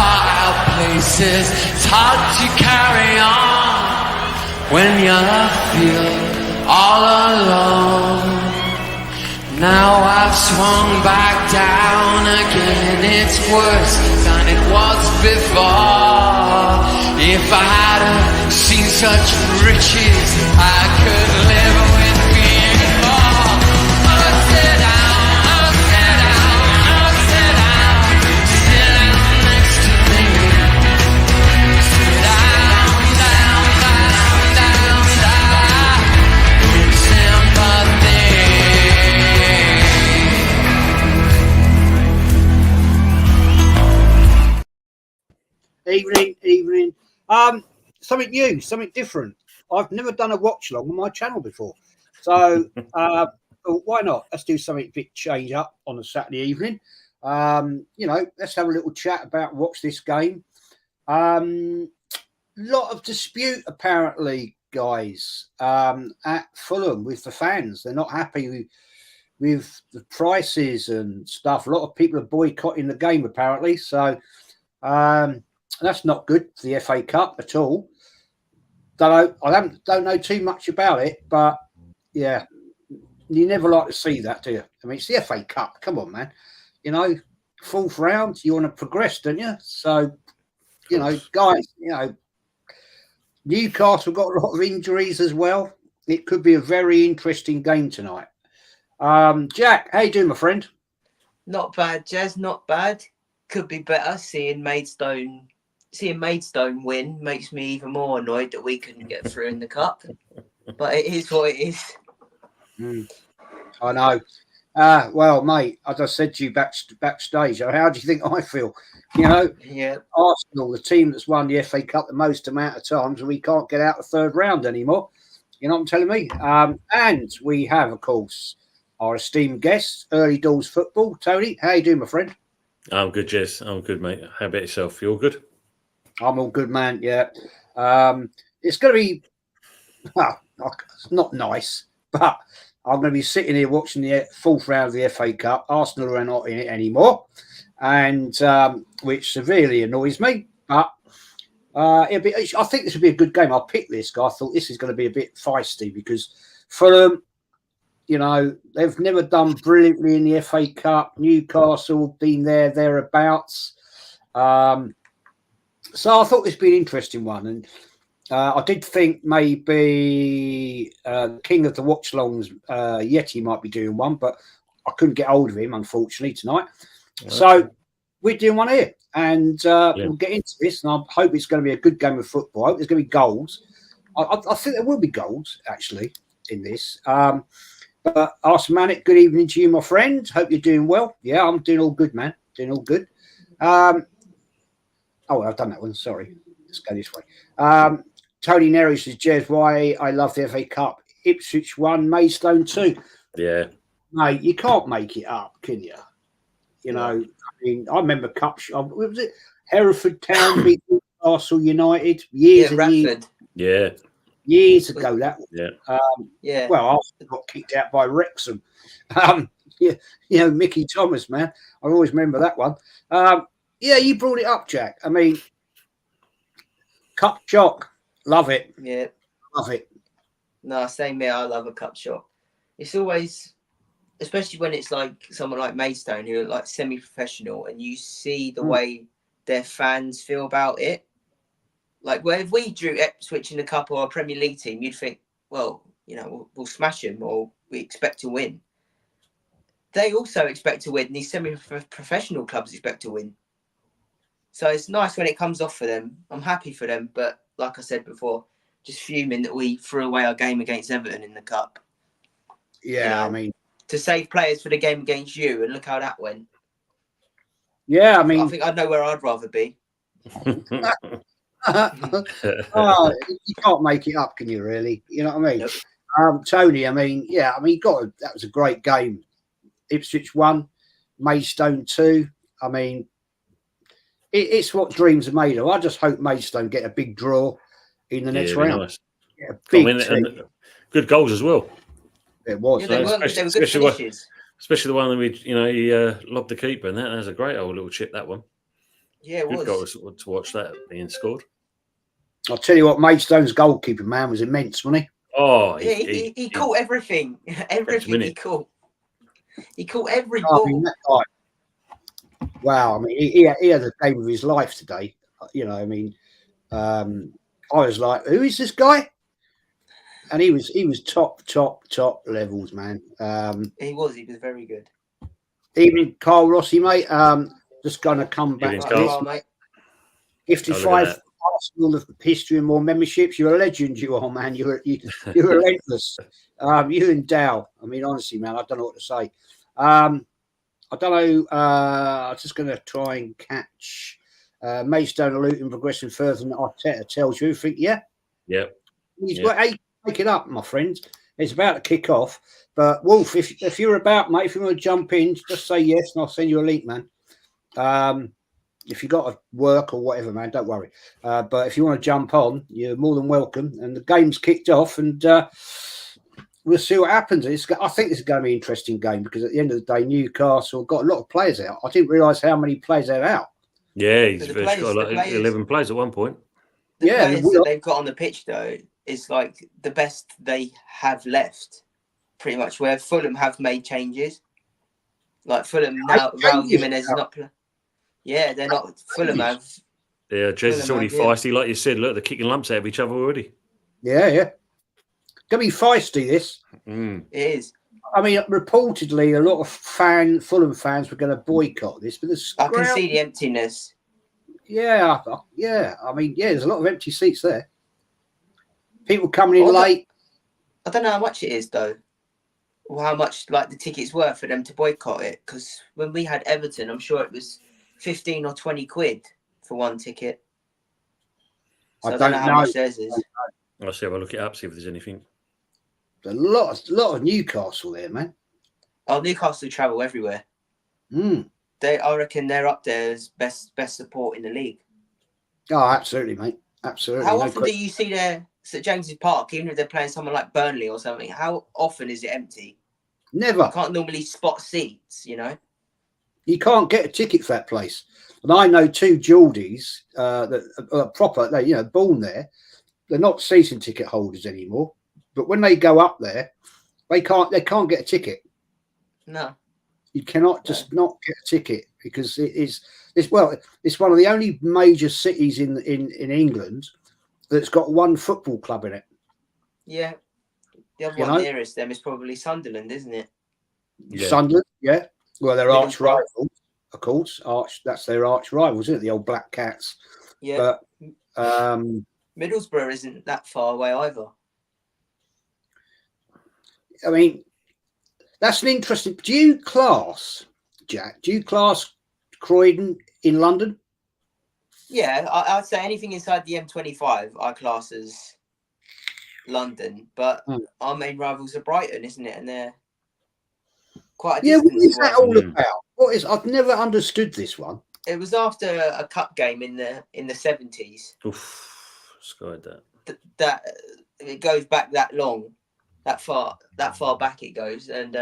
far out places. It's hard to carry on when you feel all alone. Now I've swung back down again. It's worse than it was before. If I hadn't seen such riches, I could live with being more. Upside down, upside down, upside down. Sit down next to me. Sit down, down, down, down, down. With sympathy. Evening. Something new, something different. I've never done a watch along on my channel before. So why not? Let's do something a bit change up on a Saturday evening. Let's have a little chat about watch this game. Lot of dispute apparently, guys, at Fulham with the fans. They're not happy with the prices and stuff. A lot of people are boycotting the game apparently. So that's not good for the FA Cup at all. I don't know too much about it, but yeah, you never like to see that, do you? I mean, it's the FA Cup. Come on, man. You know, fourth round, you want to progress, don't you? So, guys, Newcastle got a lot of injuries as well. It could be a very interesting game tonight. Jack, how you doing, my friend? Not bad, Jez. Not bad. Could be better. Seeing Maidstone win makes me even more annoyed that we couldn't get through in the cup. But it is what it is. I know. Well, mate, as I said to you backstage, how do you think I feel? Yeah. Arsenal, the team that's won the FA Cup the most amount of times, and we can't get out the third round anymore. You know what I'm telling me? And we have, of course, our esteemed guest, Early Doors Football. Tony, how you doing, my friend? I'm good, Jez. I'm good, mate. How about yourself? You all good? I'm all good, man. Yeah. It's going to be, it's not nice, but I'm going to be sitting here watching the fourth round of the FA Cup. Arsenal are not in it anymore, and which severely annoys me. But I think this will be a good game. I picked this guy. I thought this is going to be a bit feisty because Fulham, they've never done brilliantly in the FA Cup. Newcastle been thereabouts. So I thought this would be an interesting one. And I did think maybe King of the Watch-Longs, Yeti, might be doing one, but I couldn't get hold of him, unfortunately, tonight. Right. So we're doing one here. And we'll get into this. And I hope it's going to be a good game of football. I hope there's going to be goals. I think there will be goals, actually, in this. But Ask Manic, good evening to you, my friend. Hope you're doing well. Yeah, I'm doing all good, man. Doing all good. I've done that one. Sorry. Let's go this way. Tony Neri says, Jez, why I love the FA Cup. Ipswich 1, Maidstone 2. Yeah. Mate, you can't make it up, can you? I remember Cup. What was it? Hereford Town beat Newcastle United years and years. Yeah. Years ago, that was. Yeah. Well, Arsenal got kicked out by Wrexham. Mickey Thomas, man. I always remember that one. You brought it up, Jack. I mean, cup shock. Love it. Yeah. Love it. No, same here. I love a cup shock. It's always, especially when it's like someone like Maidstone who are like semi-professional and you see the way their fans feel about it. Like, well, if we drew Ipswich in the cup or a Premier League team, you'd think, well, we'll smash them or we expect to win. They also expect to win. These semi-professional clubs expect to win. So it's nice when it comes off for them. I'm happy for them. But like I said before, just fuming that we threw away our game against Everton in the cup. Yeah, I mean, to save players for the game against you, and look how that went. Yeah, I mean, I think I'd know where I'd rather be. You can't make it up, can you? Really? You know what I mean? Nope. Tony, I mean, that was a great game. Ipswich 1, Maidstone 2. I mean, it's what dreams are made of. I just hope Maidstone get a big draw in the next round. Nice. Yeah, and good goals as well. It was. Yeah, they were good finishes. Especially the one that he lobbed the keeper, and that was a great old little chip. That one. Yeah, it Good was. goal to watch that being scored. I'll tell you what, Maidstone's goalkeeper, man, was immense, wasn't he? Oh, Yeah, he caught everything. Everything he caught. He caught every I mean, ball. that guy, wow. I mean, he had a game of his life today. You know, I mean, I was like, who is this guy? And he was top levels, man. He was very good. Evening, Carl Rossi, mate. Just going to come back Evening, to Carl. this. Mate. Gifted Oh, look at 5 that. Arsenal of history and more memberships. You're a legend, you are, man. You're relentless. You and Dow. I mean, honestly, man, I don't know what to say. I don't know. I'm just going to try and catch Maidstone and Luton progressing further than Arteta tells you. Think, yeah? Yep. He's got 8. Take it up, my friend. It's about to kick off. But Wolf, if you're about, mate, if you want to jump in, just say yes, and I'll send you a link, man. If you got to work or whatever, man, don't worry. But if you want to jump on, you're more than welcome. And the game's kicked off, and we'll see what happens. I think this is going to be an interesting game because at the end of the day, Newcastle got a lot of players out. I didn't realise how many players they're out. Yeah, he's got like 11 players at one point. The players that they've got on the pitch, though, is like the best they have left, pretty much, where Fulham have made changes. Like Fulham now, Raul Jimenez is not playing. Yeah, they're not. Fulham have. Yeah, Jez is already feisty, like you said. Look, they're kicking lumps out of each other already. Yeah. Gonna be feisty, this. It is. I mean, reportedly, a lot of Fulham fans were going to boycott this, but I can see the emptiness. Yeah. I mean, there's a lot of empty seats there. People coming in late. I don't know how much it is, though. Or how much, like, the ticket's worth for them to boycott it. Because when we had Everton, I'm sure it was 15 or 20 quid for one ticket. So I don't know how much theirs is. I'll see if I look it up, see if there's anything. A lot of Newcastle there, man. Oh, Newcastle travel everywhere. I reckon they're up there as best support in the league. Oh, absolutely, mate. Absolutely. How often do you see their St James's Park, even if they're playing someone like Burnley or something? How often is it empty? Never. You can't normally spot seats, you know. You can't get a ticket for that place. And I know 2 Geordies that are proper, born there. They're not season ticket holders anymore. But when they go up there, they can't get a ticket. No. You cannot just not get a ticket because it's one of the only major cities in England that's got one football club in it. Yeah. The other one nearest them is probably Sunderland, isn't it? Yeah. Sunderland, yeah. Well, they're arch rivals, of course. That's their arch rivals, isn't it? The old Black Cats. Yeah. But Middlesbrough isn't that far away either. I mean, that's an interesting. Do you class Croydon in London? Yeah, I'd say anything inside the M25 I class as London, but our main rivals are Brighton, isn't it? And they're quite a distance what is that all about? I've never understood this one. It was after a cup game in the 70s. Oof, skied that. That it goes back that long. That far back it goes, and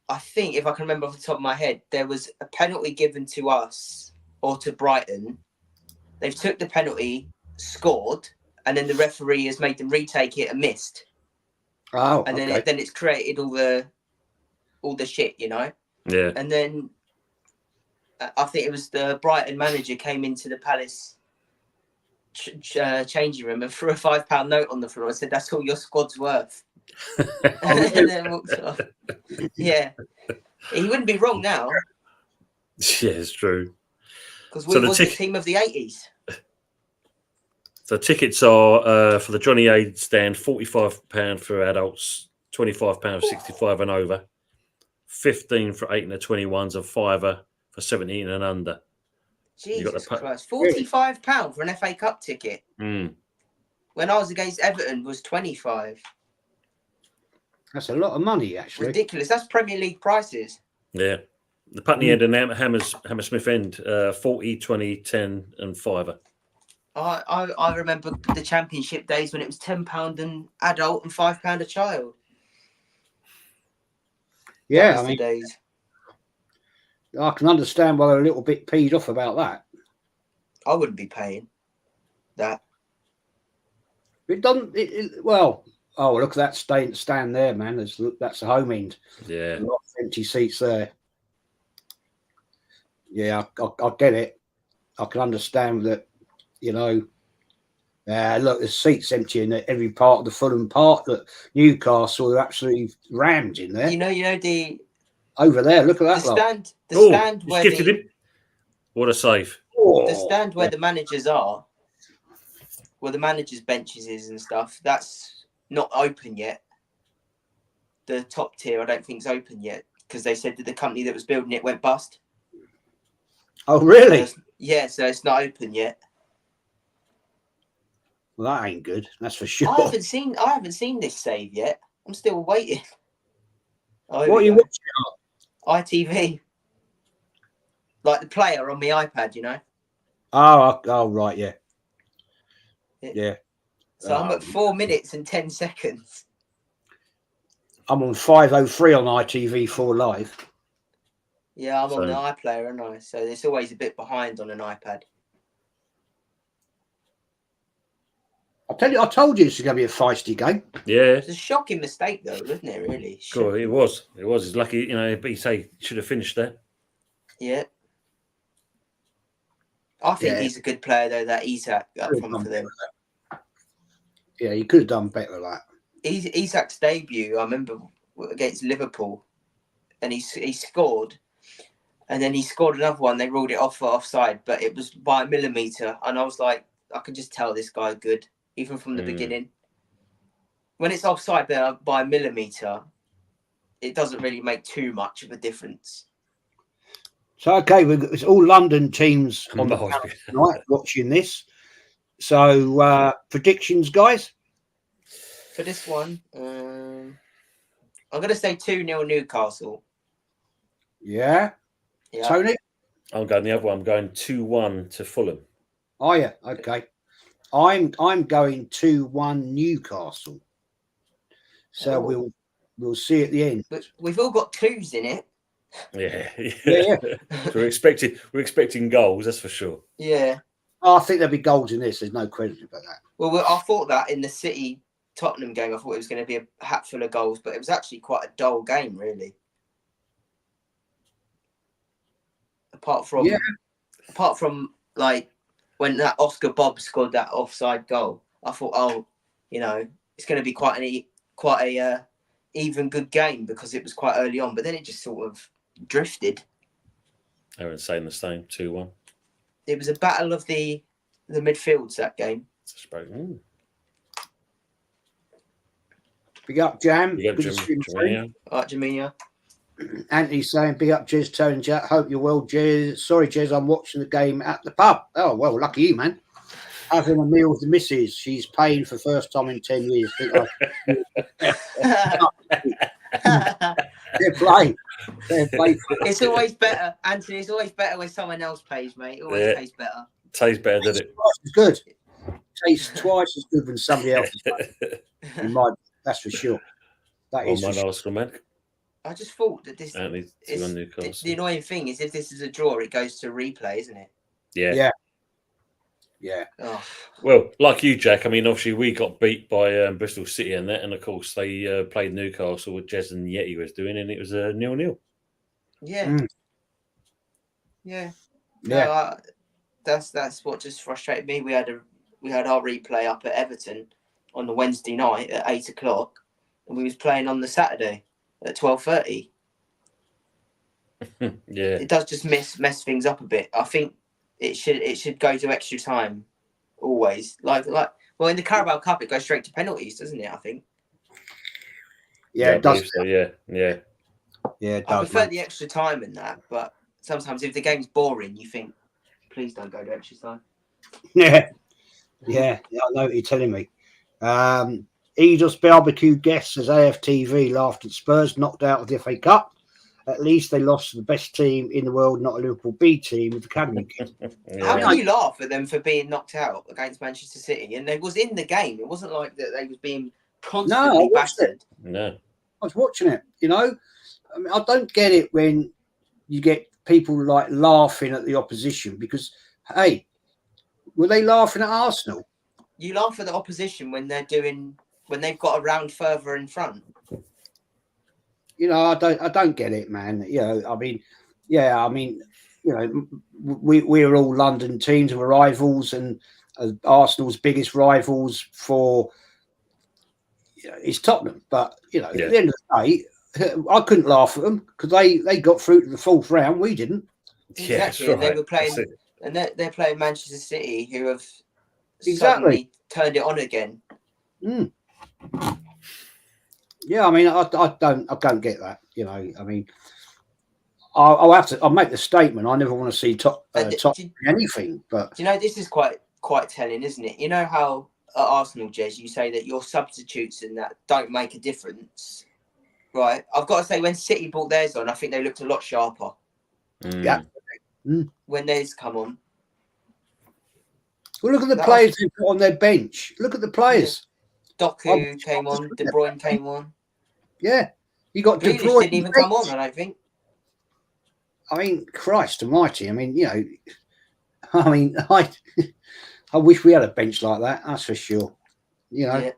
I think if I can remember off the top of my head, there was a penalty given to us or to Brighton. They've took the penalty, scored, and then the referee has made them retake it and missed. Oh, and then okay. Then it's created all the shit, you know. Yeah. And then I think it was the Brighton manager came into the Palace changing room and threw a £5 note on the floor and said, "That's all your squad's worth." And then walked off. Yeah, he wouldn't be wrong now. Yeah, it's true. Because we was the team of the 80s. So tickets are for the Johnny Aid stand £45 for adults, £25 for 65 and over, 15 for 8 and the 21s, and £5 for 17 and under. Jesus Christ, £45 for an FA Cup ticket. When I was against Everton was 25. That's a lot of money, actually. Ridiculous. That's Premier League prices. Yeah. The Putney End and Hammersmith End, 40, 20, 10 and £5. I remember the Championship days when it was £10 an adult and £5 a child. Yeah, I mean, days. I can understand why they're a little bit peed off about that. I wouldn't be paying that. It doesn't. Well, oh, look at that stand there, man. That's a home end. Yeah. A lot of empty seats there. Yeah, I get it. I can understand that, you know. Look, there's seats empty in every part of the Fulham part. That Newcastle are absolutely rammed in there. You know the over there. Look at that. The stand where what a save! The stand where the managers are, where the managers' benches is and stuff. That's not open yet. The top tier, I don't think, is open yet because they said that the company that was building it went bust. Oh, really? So it's not open yet. Well, that ain't good. That's for sure. I haven't seen this save yet. I'm still waiting. What are you watching on? ITV. Like the player on my iPad, you know. Oh, right, yeah. Yeah. So I'm at 4 minutes and 10 seconds. I'm on 5:03 on ITV4 Live. Yeah, I'm on the iPlayer, aren't I? So it's always a bit behind on an iPad. I told you it's going to be a feisty game. Yeah. It's a shocking mistake, though, wasn't it, really? Sure, it was. It was. It's lucky, you know, but you say should have finished that. Yeah. I think he's a good player, though, that Isak up front for them. Yeah, he could have done better than that. Isak's debut, I remember, against Liverpool, and he scored, and then he scored another one. They ruled it off for offside, but it was by a millimetre, and I was like, I can just tell this guy's good, even from the beginning. When it's offside by a millimetre, it doesn't really make too much of a difference. So, okay, it's all London teams on the panel tonight watching this. So, predictions, guys? For this one, I'm going to say 2-0 Newcastle. Yeah. Tony? I'm going the other one. I'm going 2-1 to Fulham. Oh, yeah. Okay. I'm going 2-1 Newcastle. So we'll see at the end. But we've all got twos in it. Yeah. Yeah. So we're expecting goals, that's for sure. Yeah. Oh, I think there'll be goals in this. There's no question about that. Well, I thought that in the City Tottenham game, I thought it was going to be a hatful of goals, but it was actually quite a dull game, really. Apart from like when that Oscar Bob scored that offside goal, I thought, it's going to be quite a even good game because it was quite early on, but then it just sort of drifted. Everyone's saying the same, 2-1. It was a battle of the midfields, that game. Big up, Jam. Big up, Jam. All right, Jamina. Anthony's saying, big up, Jez, Tony, and Jack. Hope you're well, Jez. Sorry, Jez, I'm watching the game at the pub. Oh, well, lucky you, man. Having a meal with the missus. She's paying for first time in 10 years. They're playing. It's always better, Anthony. It's always better when someone else pays, mate. It always tastes better. Tastes better, doesn't it? Twice as good. Tastes twice as good when somebody else is that's for sure. That is for sure. Man. I just thought that the annoying thing is if this is a draw, it goes to replay, isn't it? Yeah. Oh. Well, like you, Jack, I mean, obviously we got beat by Bristol City and that, and of course they played Newcastle with Jez and Yeti was doing, and it was a 0-0. Yeah. Yeah. No, that's what just frustrated me. We had our replay up at Everton on the Wednesday night at 8:00, and we was playing on the Saturday at 12:30. Yeah. It does just mess things up a bit. I think it should go to extra time always. Like in the Carabao Cup it goes straight to penalties, doesn't it? I think. Yeah, it does. So, yeah. Yeah, it does. I prefer the extra time in that, but sometimes if the game's boring, you think, please don't go to extra time. Yeah, I know what you're telling me. Edith's barbecue guest says AFTV laughed at Spurs knocked out of the FA Cup. At least they lost to the best team in the world, not a Liverpool B team with the academy kit. How can you laugh at them for being knocked out against Manchester City? And they was in the game. It wasn't like that they was being constantly battered. No, I was watching it. You know, I mean, I don't get it when you get people like laughing at the opposition because, hey, were they laughing at Arsenal? You laugh at the opposition when they've got a round further in front. You know, I don't get it, man. You know, I mean, yeah, I mean, you know, we're all London teams, we're rivals, and Arsenal's biggest rivals for is Tottenham. But you know, at the end of the day, I couldn't laugh at them because they got through to the fourth round. We didn't. Exactly, right. and they were playing, and they're playing Manchester City, who have Exactly suddenly turned it on again. Mm. Yeah, I mean, I don't get that. You know, I mean, I'll make the statement. I never want to see top anything, but do you know this is quite telling, isn't it? You know how at Arsenal, Jez, you say that your substitutes and that don't make a difference, right? I've got to say, when City brought theirs on, I think they looked a lot sharper. Yeah. When theirs come on. Well, look at the players they've got on their bench. Look at the players. Yeah. Doku came on. De Bruyne came on. Yeah, you got De Grealish Bruyne. didn't even come on, I don't think. I mean, Christ Almighty! I mean, you know, I mean, I wish we had a bench like that. That's for sure. You know,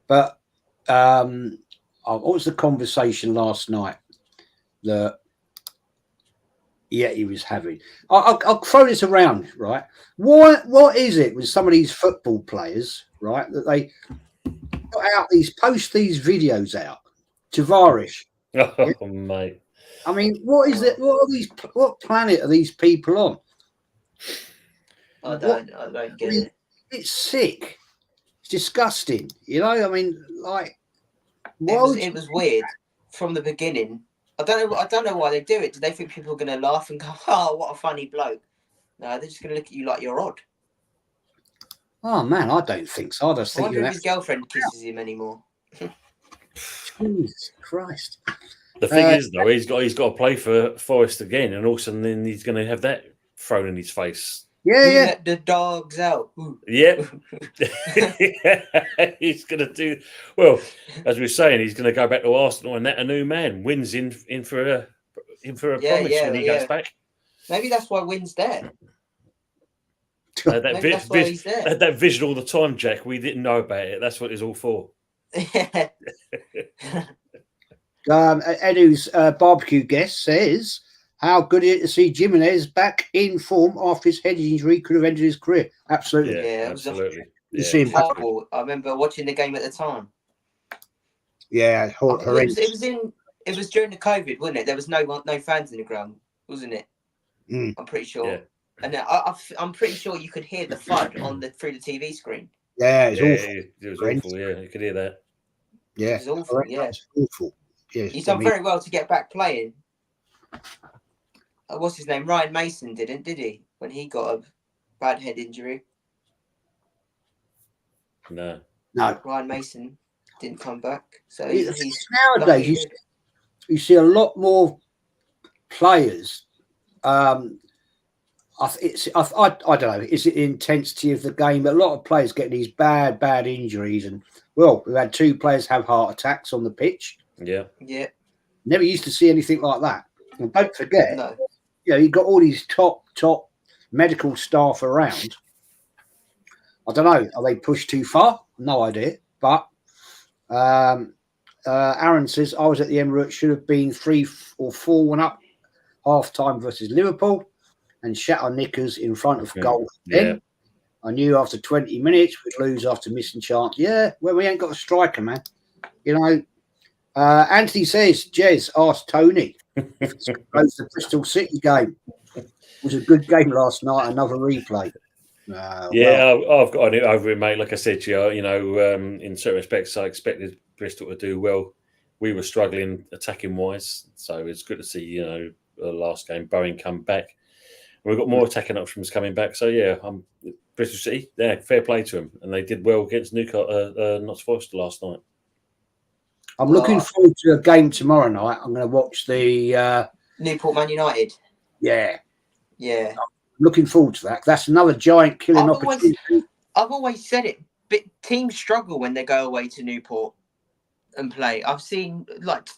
but what was the conversation last night that he was having? I'll throw this around, right? What is it with some of these football players, right, that they post these videos out? Tavares. Oh, mate. I mean, what is it? What planet are these people on? I don't get it. It's sick. It's disgusting. You know, I mean, like, it was weird from the beginning. I don't know why they do it. Do they think people are going to laugh and go, "Oh, what a funny bloke"? No, they're just going to look at you like you're odd. Oh man, I don't think so. I just think I wonder if his girlfriend kisses him anymore. Jesus Christ! The thing is, though, he's got to play for Forest again, and also then he's going to have that thrown in his face. Yeah. Let the dogs out. Yep. He's going to do well, as we were saying. He's going to go back to Arsenal, and that a new man wins in for a promise when he goes back. Maybe that's why Wynn's there. That vision all the time, Jack. We didn't know about it. That's what it's all for. Edu's barbecue guest says, how good is it to see Jimenez back in form after his head injury could have ended his career? Absolutely. Yeah, absolutely. You see him back. I remember watching the game at the time. Yeah, horrendous. It was during the COVID, wasn't it? There was no fans in the ground, wasn't it? I'm pretty sure. Yeah. And I'm pretty sure you could hear the FUD through the TV screen. Yeah, it was awful. It was awful. Yeah, you could hear that. Yeah, it was awful. Yeah, it's awful. Yeah, he's done very well to get back playing. What's his name? Ryan Mason did he? When he got a bad head injury. No. Ryan Mason didn't come back. So nowadays you see a lot more players. I don't know. Is it the intensity of the game? A lot of players get these bad injuries, and we've had 2 players have heart attacks on the pitch. Yeah. Never used to see anything like that. And don't forget, you've got all these top medical staff around. I don't know. Are they pushed too far? No idea. But Aaron says, I was at the Emirates, should have been 3 or 4-1 up half time versus Liverpool and shat our knickers in front of goal. Then I knew after 20 minutes we'd lose after missing chance. Yeah, well, we ain't got a striker, man. You know, Anthony says, Jez, asked Tony if it's close to the Bristol City game. It was a good game last night, another replay. I've got it over it, mate. Like I said to you, in certain respects, I expected Bristol to do well. We were struggling attacking wise, so it's good to see, the last game, Bowen come back. We've got more attacking options coming back. So, Bristol City, fair play to them. And they did well against Notts Forest last night. I'm looking forward to a game tomorrow night. I'm going to watch the Newport Man United. Yeah. I'm looking forward to that. That's another giant killing opportunity. I've always said it, but teams struggle when they go away to Newport and play. I've seen,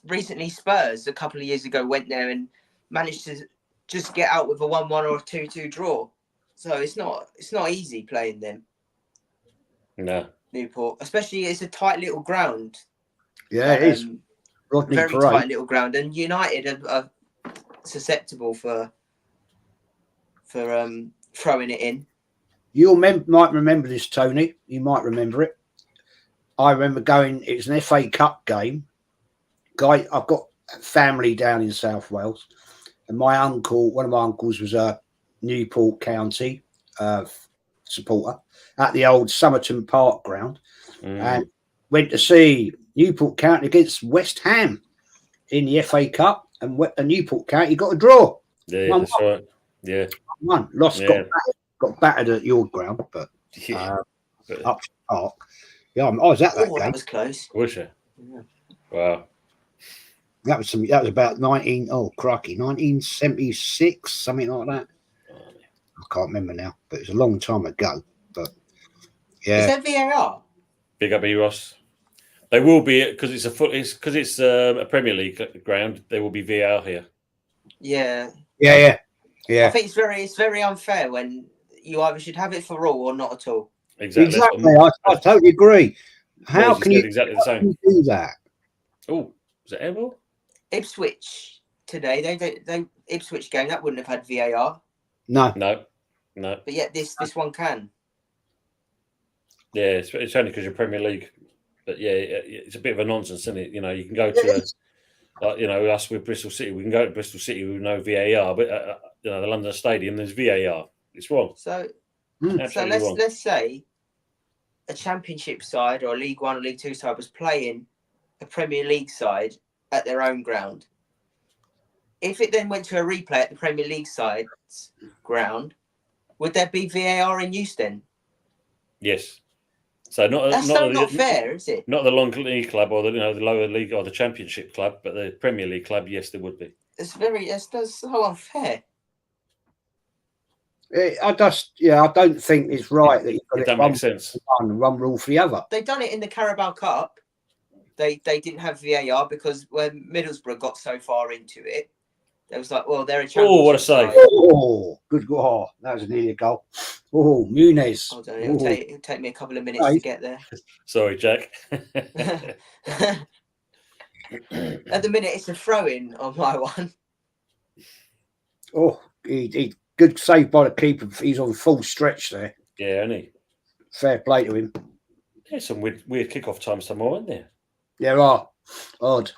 recently Spurs a couple of years ago went there and managed to just get out with a 1-1 or a 2-2 draw. So it's not easy playing them. No. Newport, especially it's a tight little ground. Yeah, it is. Rodney Very Parade. tight little ground, and United are susceptible for throwing it in. You might remember this, Tony. You might remember it. I remember going. It was an FA Cup game. I've got family down in South Wales, and one of my uncles was a Newport County supporter at the old Somerton Park ground, and went to see Newport County against West Ham in the FA Cup, and Newport County got a draw. Yeah, that's right. Yeah, won. Lost. Yeah. Got battered at your ground, but up to the park. Yeah, I was at that game. That was close. Was you? Yeah. Wow. That was about 1976, something like that. I can't remember now, but it's a long time ago. But yeah, Is there VAR? Big up Ross. They will be because it's a Premier League ground. There will be VAR here. Yeah. Yeah. I think it's very unfair when you either should have it for all or not at all. Exactly. I totally agree. How can you exactly the same? Do that? Oh, was it airball? Ipswich today, they Ipswich game that wouldn't have had VAR. No. But yet this one can. Yeah, it's only because you're Premier League. But yeah, it's a bit of a nonsense, isn't it? You know, you can go to us with Bristol City. We can go to Bristol City with no VAR, but the London Stadium there's VAR. It's wrong. So Absolutely wrong. let's say a Championship side or a League One or League Two side was playing a Premier League side at their own ground. If it then went to a replay at the Premier League side's ground, would there be VAR in use then? Yes. So that's not fair, is it? Not the Long League club or the lower league or the Championship club, but the Premier League club. Yes, there would be. That's so unfair. I don't think it's right that you've got it. That makes sense. One rule for the other. They done it in the Carabao Cup. They didn't have VAR because when Middlesbrough got so far into it, they was like, well, they're a championship. Oh, what a save! Oh, good goal! That was nearly a goal. Oh, Muniz. Hold on, it'll take me a couple of minutes to get there. Sorry, Jack. At the minute, it's a throw-in on my one. Oh, he good save by the keeper. He's on full stretch there. Yeah, isn't he? Fair play to him. There's some weird kick-off times tomorrow, isn't there? There are. Odd.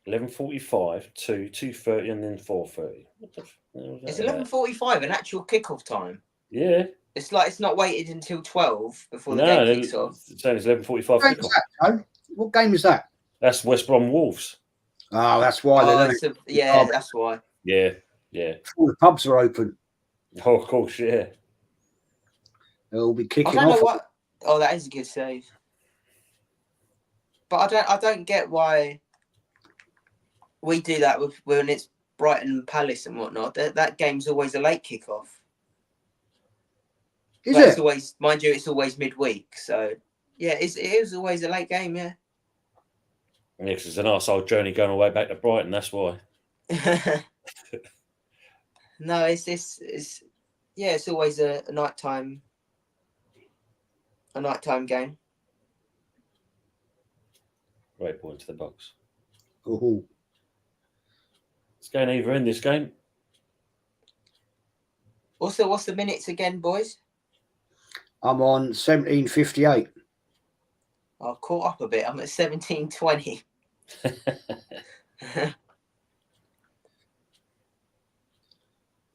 11:45 to 2:30 and then 4:30. It's 11:45, an actual kick-off time. Yeah. It's like it's not waited until 12 before the game kicks off. It's only 11:45 kickoff. What game is that? That's West Brom Wolves. Oh, that's why. That's why. Yeah. All the pubs are open. Oh, of course, yeah. They'll be kicking I don't off. know what. Oh, that is a good save. But I don't get why we do that when it's Brighton and Palace and whatnot. That game's always a late kickoff. Is it? It's always, mind you, it's always midweek. So yeah, it is always a late game. Yeah. Yeah, because it's an arsehole journey going all the way back to Brighton. That's why. No, it's always a nighttime game. Right ball into the box. Oh. It's going either in this game. Also, what's the minutes again, boys? I'm on 17:58. I've caught up a bit. I'm at 17:20.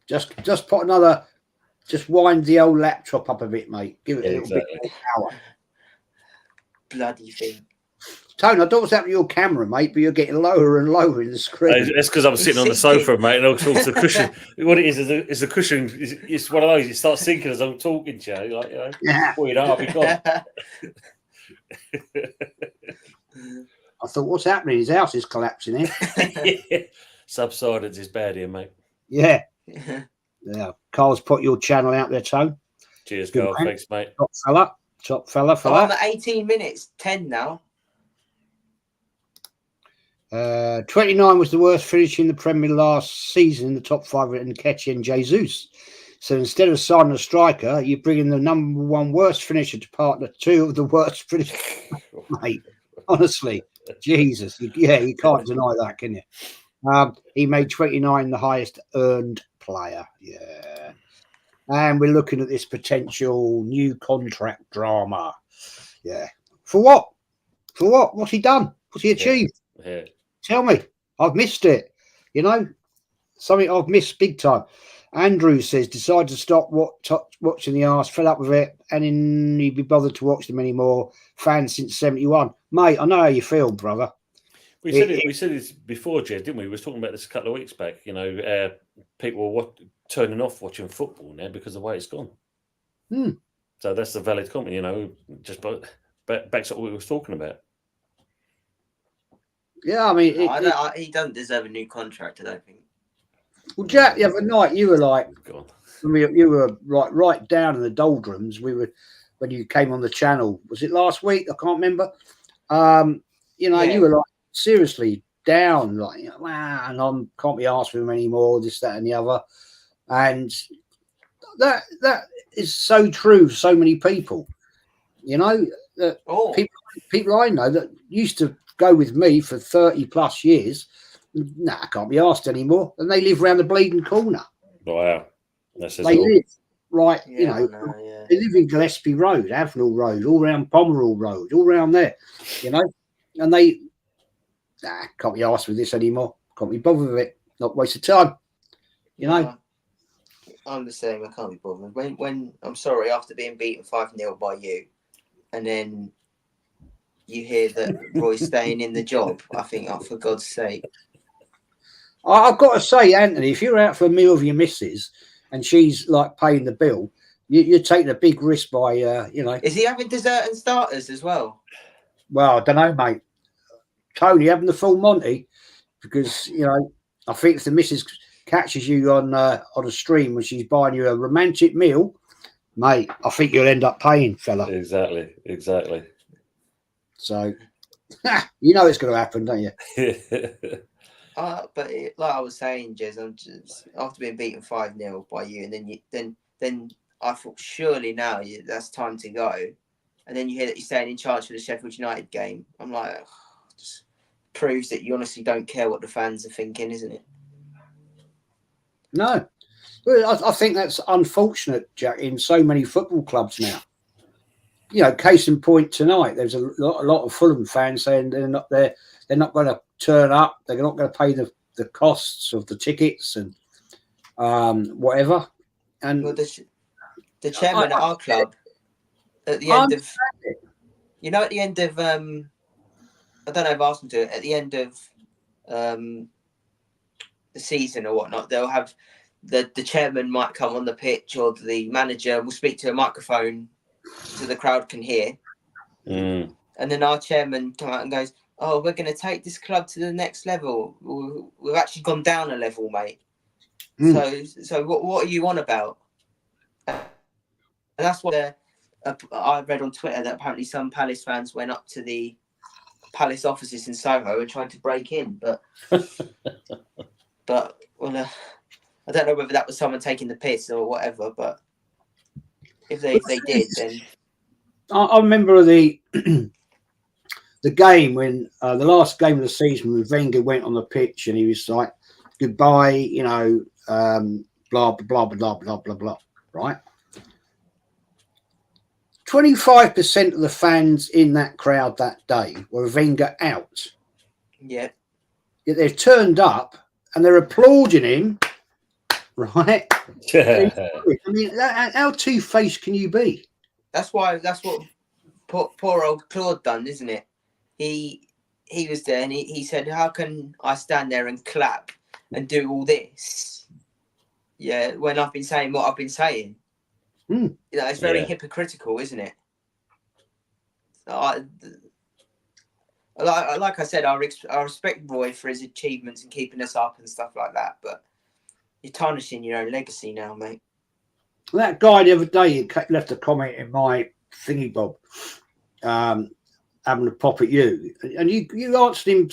Just put another. Just wind the old laptop up a bit, mate. Give it a little bit more power. Bloody thing. Tony, I don't know what's happening to your camera, mate, but you're getting lower and lower in the screen. It's because I'm sitting on the sofa, mate, and also the cushion. What it is the cushion. It's one of those. It starts sinking as I'm talking to you. Like, well, you know, I'll be gone. I thought, what's happening? His house is collapsing here. Yeah. Subsidence is bad here, mate. Yeah. Yeah. Carl's put your channel out there, Tone. Cheers, Carl. Thanks, mate. Top fella for I'm that. at 18 minutes, 10 now. 29 was the worst finish in the Premier last season in the top 5 and Nketiah and Jesus. So instead of signing a striker, you bring in the number 1 worst finisher to partner 2 of the worst finishers. Mate, honestly, Jesus. You can't deny that, can you? He made 29 the highest earned player. Yeah. And we're looking at this potential new contract drama. Yeah. For what? For what? What's he done? What's he achieved? Yeah. Tell me. I've missed it. Something I've missed big time. Andrew says, decided to stop watching the arse, fed up with it, and then he'd be bothered to watch them anymore. Fan since 71. Mate, I know how you feel, brother. We said this before, Jed, didn't we? We were talking about this a couple of weeks back. People are turning off watching football now because of the way it's gone. So that's a valid comment, just backs up what we were talking about. Yeah, I mean... he doesn't deserve a new contract, I don't think. Well, Jack, the other night you were like... You were right down in the doldrums. When you came on the channel. Was it last week? I can't remember. You were like seriously down, like, wow, and I can't be asked with him anymore, this, that, and the other. And that is so true for so many people. People I know that used to go with me for 30 plus years, I can't be asked anymore. And they live around the bleeding corner. Wow. They live they live in Gillespie Road, Avenel Road, all around Pomerol Road, all around there, and they can't be asked with this anymore. Can't be bothered with it. Not waste of time. I'm the same. I can't be bothered. When I'm sorry, after being beaten 5-0 by you, and then you hear that Roy's staying in the job, I think, oh, for God's sake. I've got to say, Anthony, if you're out for a meal with your missus and she's like paying the bill, you're taking a big risk by, Is he having dessert and starters as well? Well, I don't know, mate. Tony having the full Monty, because I think if the missus catches you on a stream when she's buying you a romantic meal, mate, I think you'll end up paying, fella. Exactly. So, it's going to happen, don't you? But like I was saying, Jez, I'm just after being beaten 5-0 by you, and then I thought surely now that's time to go, and then you hear that you're staying in charge for the Sheffield United game. I'm like, just proves that you honestly don't care what the fans are thinking, isn't it? No, I think that's unfortunate, Jack, in so many football clubs now. Case in point tonight, there's a lot of Fulham fans saying they're not going to turn up. They're not going to pay the costs of the tickets and whatever. And the chairman at our club at the end of, at the end of, I don't know if Arsenal do it at the end of the season or whatnot. They'll have the chairman might come on the pitch, or the manager will speak to a microphone so the crowd can hear. And then our chairman come out and goes, "Oh, we're going to take this club to the next level. We've actually gone down a level, mate. So what are you on about?" And that's what I read on Twitter, that apparently some Palace fans went up to the Palace offices in Soho and tried to break in, but I don't know whether that was someone taking the piss or whatever. But if they did, then I remember the game when the last game of the season when Wenger went on the pitch and he was like, "Goodbye," blah blah blah blah blah blah blah. Right. 25% of the fans in that crowd that day were Wenger out. Yeah. Yet they've turned up and they're applauding him, right? Yeah. I mean, how two-faced can you be? That's what poor old Claude done, isn't it? He was there and he said, "How can I stand there and clap and do all this? Yeah, when I've been saying what I've been saying." It's very hypocritical, isn't it? Like I said, I respect Roy for his achievements and keeping us up and stuff like that, but you're tarnishing your own legacy now, mate. That guy the other day left a comment in my thingy bob. having a pop at you, and you answered him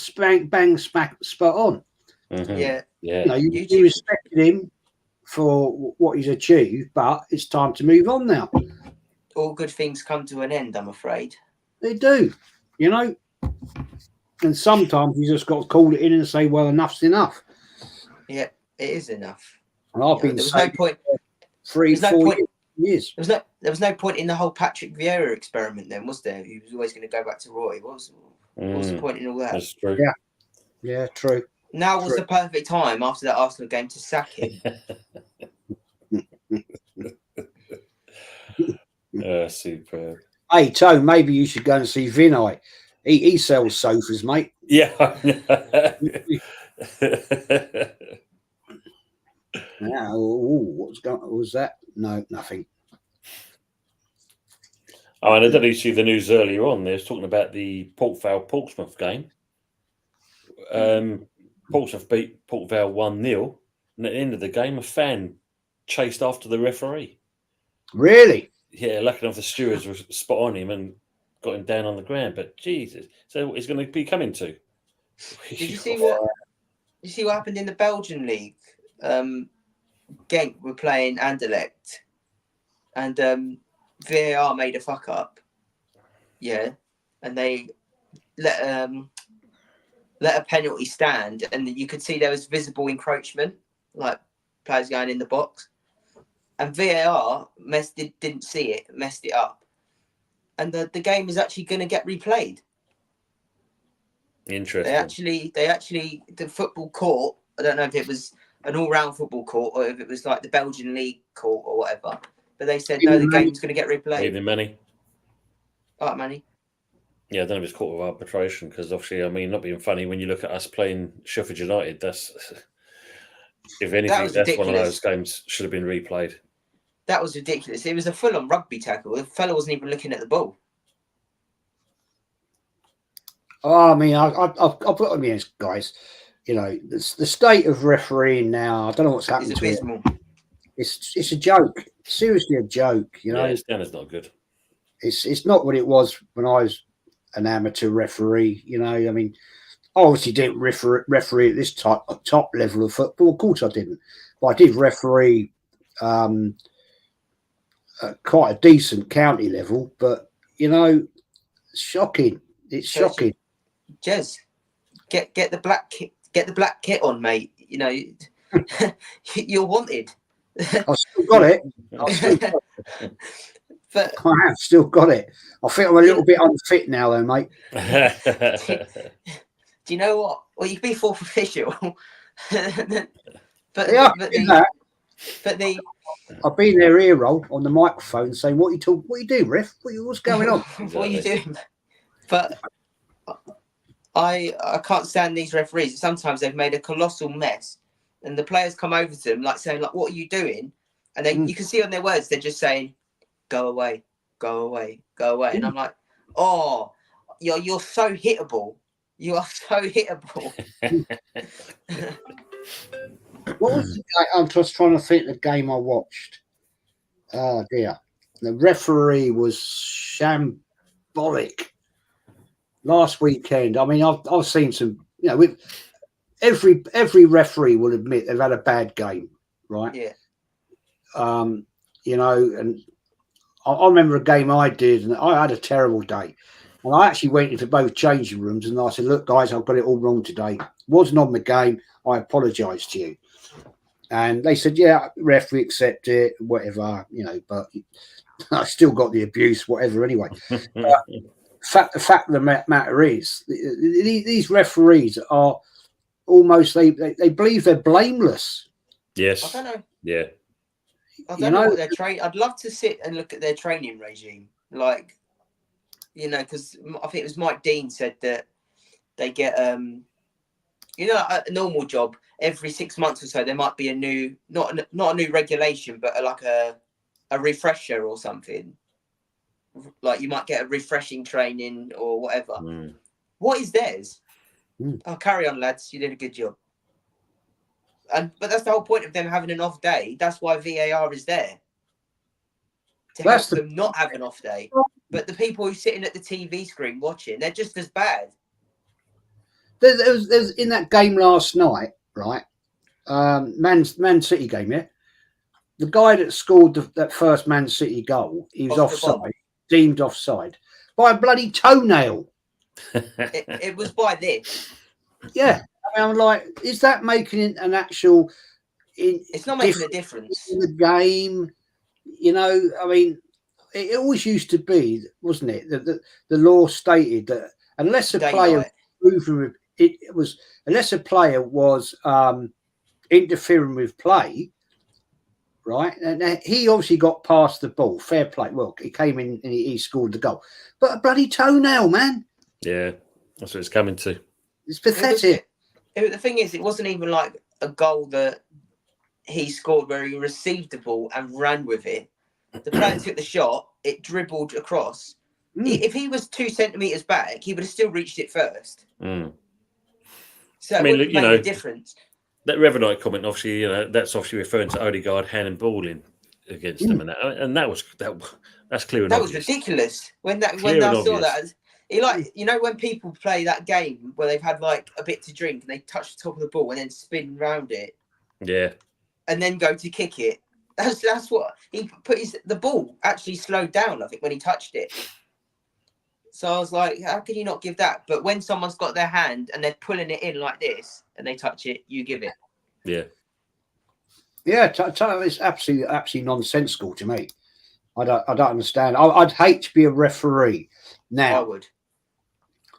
bang spot on. Mhm. Yeah. Yeah. You know, you respected him for what he's achieved, but it's time to move on now. All good things come to an end, I'm afraid. They do, you know. And sometimes you just got to call it in and say, well, enough's enough. Yeah, it is enough. And I've been there was no saying point. 3-4 years. There was no point in the whole Patrick Vieira experiment then, was there? He was always going to go back to Roy. What was the point in all that? That's true. Yeah, true. Now was the perfect time after that Arsenal game to sack him. Superb. Hey, Tone, maybe you should go and see Vinay. He sells sofas, mate. Yeah. Yeah, what was that? No, nothing. Oh, and I don't know if you see the news earlier on. They was talking about the Port Vale Portsmouth game. Portsmouth beat Port Vale 1-0, and at the end of the game, a fan chased after the referee. Really? Yeah, lucky enough the stewards were spot on him and got him down on the ground. But Jesus, so what he's going to be coming to? Did you see what? You see what happened in the Belgian league? Genk were playing Anderlecht, and VAR made a fuck up. Yeah, and they let a penalty stand, and you could see there was visible encroachment, like players going in the box. And VAR didn't see it, messed it up. And the game is actually going to get replayed. Interesting. They actually, the football court, I don't know if it was an all-round football court or if it was like the Belgian league court or whatever, but they said, no, the game's going to get replayed. Even money. All right, Manny. Yeah, I don't know if it's caught with arbitration because obviously, I mean, not being funny, when you look at us playing Sheffield United, that's, if anything, that's ridiculous. One of those games should have been replayed. That was ridiculous. It was a full-on rugby tackle. The fellow wasn't even looking at the ball. Oh, I mean, I've put on the guys. You know, the state of refereeing now. I don't know what's happening to it. It's a joke. Seriously, a joke. You know, it's not good. It's not what it was when I was an amateur referee. You know, I mean, I obviously didn't referee at this top level of football. Of course, I didn't. But I did referee quite a decent county level. But you know, it's shocking. It's shocking. Jez, get the black kit on, mate. You know, you're wanted. I've still got it. But I have still got it. I think I'm a little bit unfit now, though, mate. Do you know what? Well, you can be fourth official. But I've been their ear roll on the microphone saying, "What you doing, ref? What's going on? What are you doing?" But I can't stand these referees. Sometimes they've made a colossal mess, and the players come over to them like saying, "Like, what are you doing?" And then you can see on their words they're just saying, "Go away, go away, go away." And I'm like, "Oh, you're so hittable. You are so hittable." What was the game? I'm just trying to think the game I watched. Oh dear, the referee was shambolic last weekend. I mean, I've seen some. You know, with every referee will admit they've had a bad game, right? Yeah. You know, and I remember a game I did, and I had a terrible day. And I actually went into both changing rooms, and I said, "Look, guys, I've got it all wrong today. Wasn't on the game. I apologise to you." And they said, "Yeah, referee, accept it, whatever, you know." But I still got the abuse, whatever. Anyway, the fact of the matter is, these referees are almost they believe they're blameless. Yes. I don't know. Yeah. I don't know what their train. I'd love to sit and look at their training regime, like, you know, because I think it was Mike Dean said that they get you know, a normal job every 6 months or so there might be a new not a new regulation, but like a refresher or something. Like you might get a refreshing training or whatever. What is theirs? Oh, carry on, lads. You did a good job. But that's the whole point of them having an off day. That's why VAR is there. To help them not have an off day. But the people who are sitting at the TV screen watching, they're just as bad. There's in that game last night, right? Man City game, yeah. The guy that scored that first Man City goal, he was offside, deemed offside by a bloody toenail. It was by this. Yeah, I mean, I'm like, is that making an actual? It's not making a difference in the game. You know, I mean, it always used to be, wasn't it? That the law stated that unless a player unless a player was interfering with play, right? And he obviously got past the ball, fair play. Well, he came in and he scored the goal, but a bloody toenail, man. Yeah, that's what it's coming to. It's pathetic. The thing is, it wasn't even like a goal that he scored where he received the ball and ran with it. The player took the shot, it dribbled across. If he was 2 centimeters back, he would have still reached it first. So I mean, look, you know, a difference. That Revenite comment, obviously, you know, that's obviously referring to Odegaard handballing against them, and that's clear and that obvious. Was ridiculous when I saw that. He, like, you know, when people play that game where they've had like a bit to drink and they touch the top of the ball and then spin round it, yeah, and then go to kick it. That's what he put. The ball actually slowed down, I think, when he touched it. So I was like, how can you not give that? But when someone's got their hand and they're pulling it in like this and they touch it, you give it. Yeah. Yeah, it's absolutely nonsensical to me. I don't understand. I'd hate to be a referee now. I would.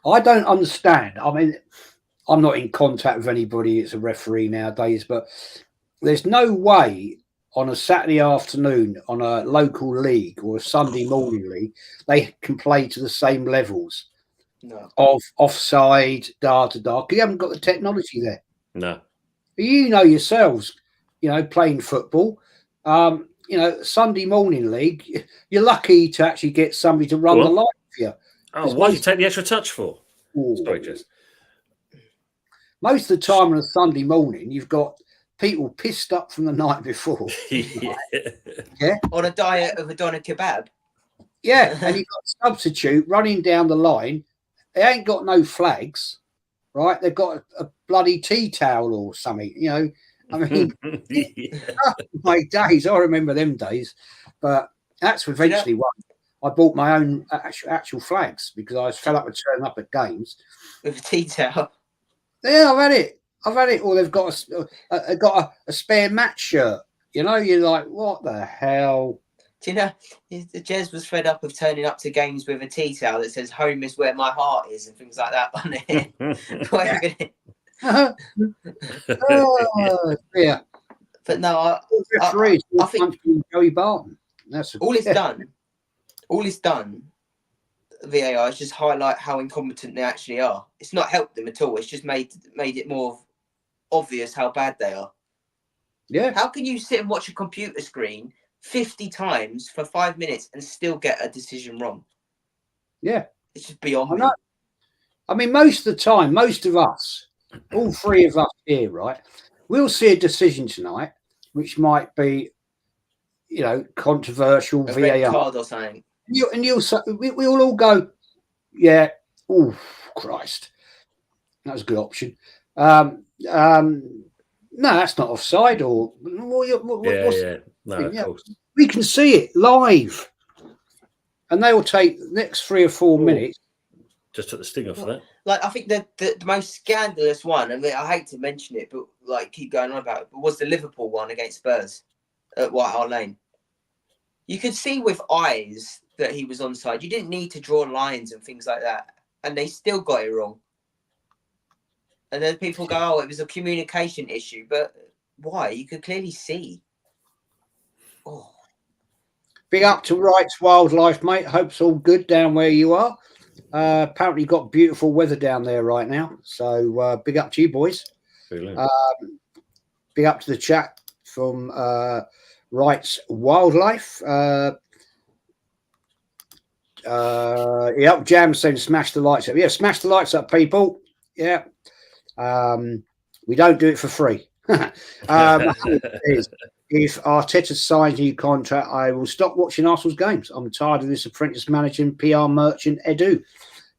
I don't understand. I mean, I'm not in contact with anybody that's a referee nowadays, but there's no way on a Saturday afternoon on a local league or a Sunday morning league they can play to the same levels of offside, da-da-da. You haven't got the technology there. No. You know yourselves, you know, playing football, you know, Sunday morning league, you're lucky to actually get somebody to run the line for you. Oh, why did you take the extra touch for? Sorry, Jess. Most of the time on a Sunday morning, you've got people pissed up from the night before. Yeah. On a diet of a doner kebab. Yeah, and you've got a substitute running down the line. They ain't got no flags, right? They've got a bloody tea towel or something, you know. I mean, my days, I remember them days. But that's eventually what I bought my own actual flags because I was fed up with turning up at games. With a tea towel? Yeah, I've had it. Or they've got a spare match shirt. You know, you're like, what the hell? Do you know, Jez was fed up of turning up to games with a tea towel that says "Home is where my heart is" and things like that on it. Oh, yeah. But no, I think Joey Barton. That's all it's done. All it's done. VAR is just highlight how incompetent they actually are. It's not helped them at all. It's just made it more obvious how bad they are. Yeah. How can you sit and watch a computer screen 50 times for 5 minutes and still get a decision wrong? Yeah. It's just beyond me. I mean, most of the time, most of us, all three of us here, right, we'll see a decision tonight which might be, you know, controversial, a VAR. red card or something. We'll all go, yeah, oh, Christ. That was a good option. No, that's not offside. Or yeah. No, of course. We can see it live, and they will take the next 3 or 4 minutes. Just took the sting off of that. Like, I think the most scandalous one, I mean, I hate to mention it, but like keep going on about it, but was the Liverpool one against Spurs at White Hart Lane. You could see with eyes that he was onside. You didn't need to draw lines and things like that, and they still got it wrong. And then people go, oh, it was a communication issue. But why? You could clearly see. Oh. Big up to Wright's Wildlife, mate. Hope's all good down where you are. Apparently got beautiful weather down there right now. So big up to you, boys. Big up to the chat from Wright's Wildlife. Yep, Jam saying smash the lights up. Yeah, smash the lights up, people. Yeah. We don't do it for free. if Arteta signs a new contract, I will stop watching Arsenal's games. I'm tired of this apprentice managing PR merchant Edu.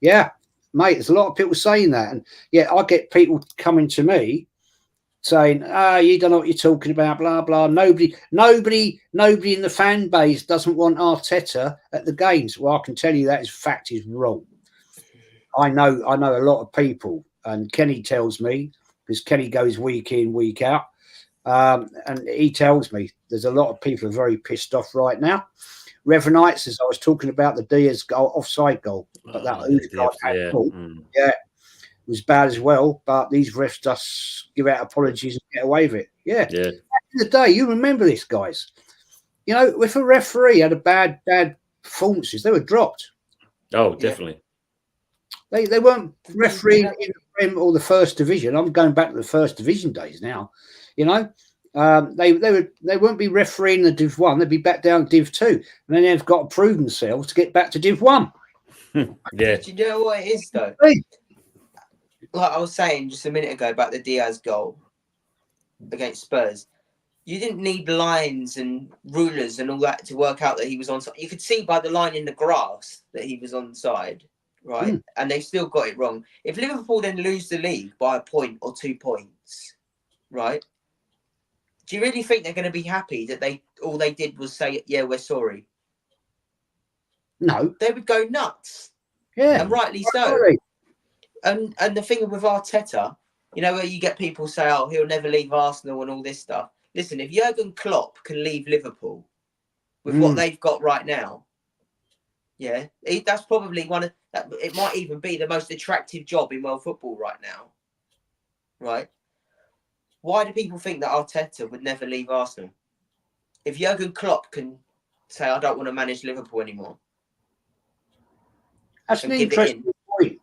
Yeah, mate, there's a lot of people saying that. And yeah, I get people coming to me saying, you don't know what you're talking about, blah, blah. Nobody in the fan base doesn't want Arteta at the games. Well, I can tell you that is fact is wrong. I know a lot of people, and Kenny tells me, because Kenny goes week in, week out, and he tells me there's a lot of people are very pissed off right now. Revenites, as I was talking about the Diaz goal, offside goal, but it was bad as well. But these refs just give out apologies and get away with it. Yeah. Back in the day, you remember this, guys. You know, if a referee had a bad performances, they were dropped. Oh, definitely. They weren't refereeing in the Prem or the First Division. I'm going back to the First Division days now. You know, they won't be refereeing the Div 1. They'd be back down Div 2, and then they've got to prove themselves to get back to Div 1. Do you know what it is though? Like I was saying just a minute ago about the Diaz goal against Spurs. You didn't need lines and rulers and all that to work out that he was onside. You could see by the line in the grass that he was onside. Right, and they still got it wrong. If Liverpool then lose the league by a point or 2 points, right? Do you really think they're going to be happy that all they did was say, "Yeah, we're sorry"? No, they would go nuts. Yeah, and rightly so. And the thing with Arteta, you know, where you get people say, "Oh, he'll never leave Arsenal" and all this stuff. Listen, if Jurgen Klopp can leave Liverpool with what they've got right now, yeah, that's probably it might even be the most attractive job in world football right now. Right? Why do people think that Arteta would never leave Arsenal? If Jurgen Klopp can say, "I don't want to manage Liverpool anymore." That's an interesting point.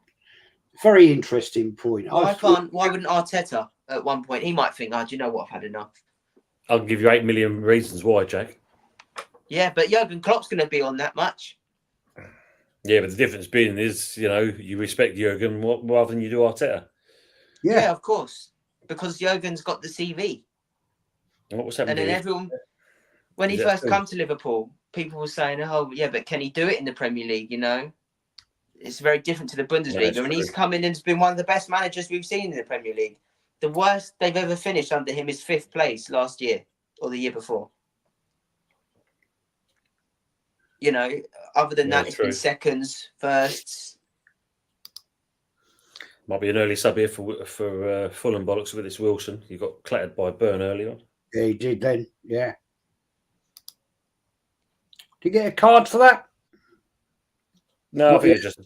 Very interesting point. Why wouldn't Arteta at one point? He might think, "Oh, do you know what? I've had enough." I'll give you 8 million reasons why, Jack. Yeah, but Jurgen Klopp's going to be on that much. Yeah, but the difference being is, you know, you respect Jurgen rather than you do Arteta. Yeah, of course. Because Jurgen's got the CV. And what was happening? And then everyone, when he first come to Liverpool, people were saying, "Oh, yeah, but can he do it in the Premier League?" You know, it's very different to the Bundesliga. And he's come in and has been one of the best managers we've seen in the Premier League. The worst they've ever finished under him is 5th place last year or the year before. You know, other than that, it's been seconds, firsts. Might be an early sub here for Fulham bollocks with this Wilson. You got clattered by Burn earlier. Yeah, he did then. Yeah. Did you get a card for that? No, I think it's just a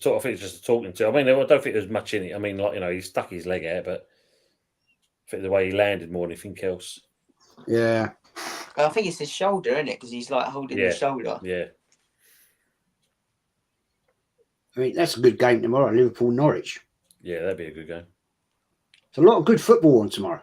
talking to. I mean, I don't think there's much in it. I mean, like, you know, he stuck his leg out, but I think the way he landed more than anything else. Yeah. I think it's his shoulder, isn't it? Because he's like holding the shoulder. Yeah. I mean, that's a good game tomorrow, Liverpool-Norwich. Yeah, that'd be a good game. It's a lot of good football on tomorrow.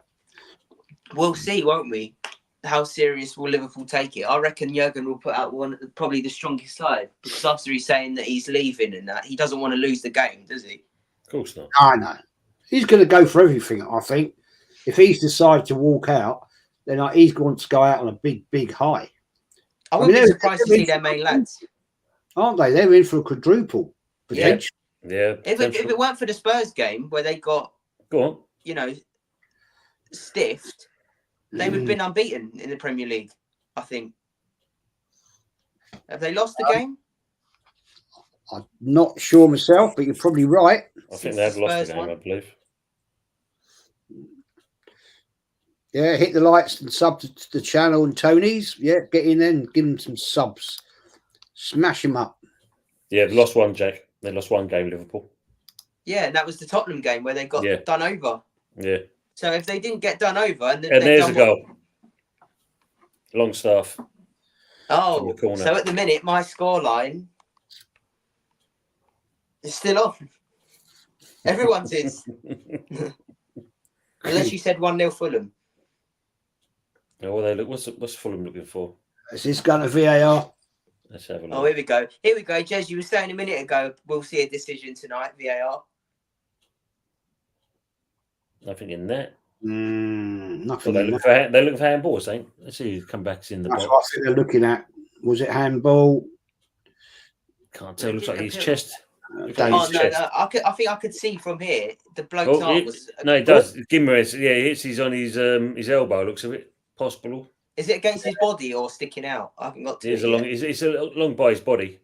We'll see, won't we? How serious will Liverpool take it? I reckon Jurgen will put out probably the strongest side, because after he's saying that he's leaving and that, he doesn't want to lose the game, does he? Of course not. I know. He's going to go for everything, I think. If he's decided to walk out, then he's going to go out on a big, big high. I wouldn't be surprised to see their main lads. Aren't they? They're in for a quadruple. Potential. Yeah. If it weren't for the Spurs game where they got, you know, stiffed, they would have been unbeaten in the Premier League, I think. Have they lost the game? I'm not sure myself, but you're probably right. I think they have lost the game, I believe. Yeah, hit the likes and sub to the channel and Tony's. Yeah, get in there and give them some subs. Smash them up. Yeah, they lost one, Jack. They lost one game, Liverpool. Yeah, and that was the Tottenham game where they got done over. Yeah. So if they didn't get done over... And there's a goal. Longstaff. Oh, so at the minute, my scoreline is still on. Everyone's is. Unless you said 1-0 Fulham. Oh, well, what's Fulham looking for? Is this going to VAR? Let's have a look. Oh, here we go. Here we go. Jez, you were saying a minute ago, we'll see a decision tonight, VAR. Nothing in that. Nothing. Well, In that. they're looking for handballs, ain't? Let's see who come back in the That's box. what I think they're looking at. Was it handball? Can't tell. Looks like his appeal. chest. Oh no, I think I could see from here the bloke's arm was. No, it does. Gimmer's, yeah, he hits. He's on his elbow. Looks a bit possible. Is it against his body or sticking out? I haven't got to. It's along by his body.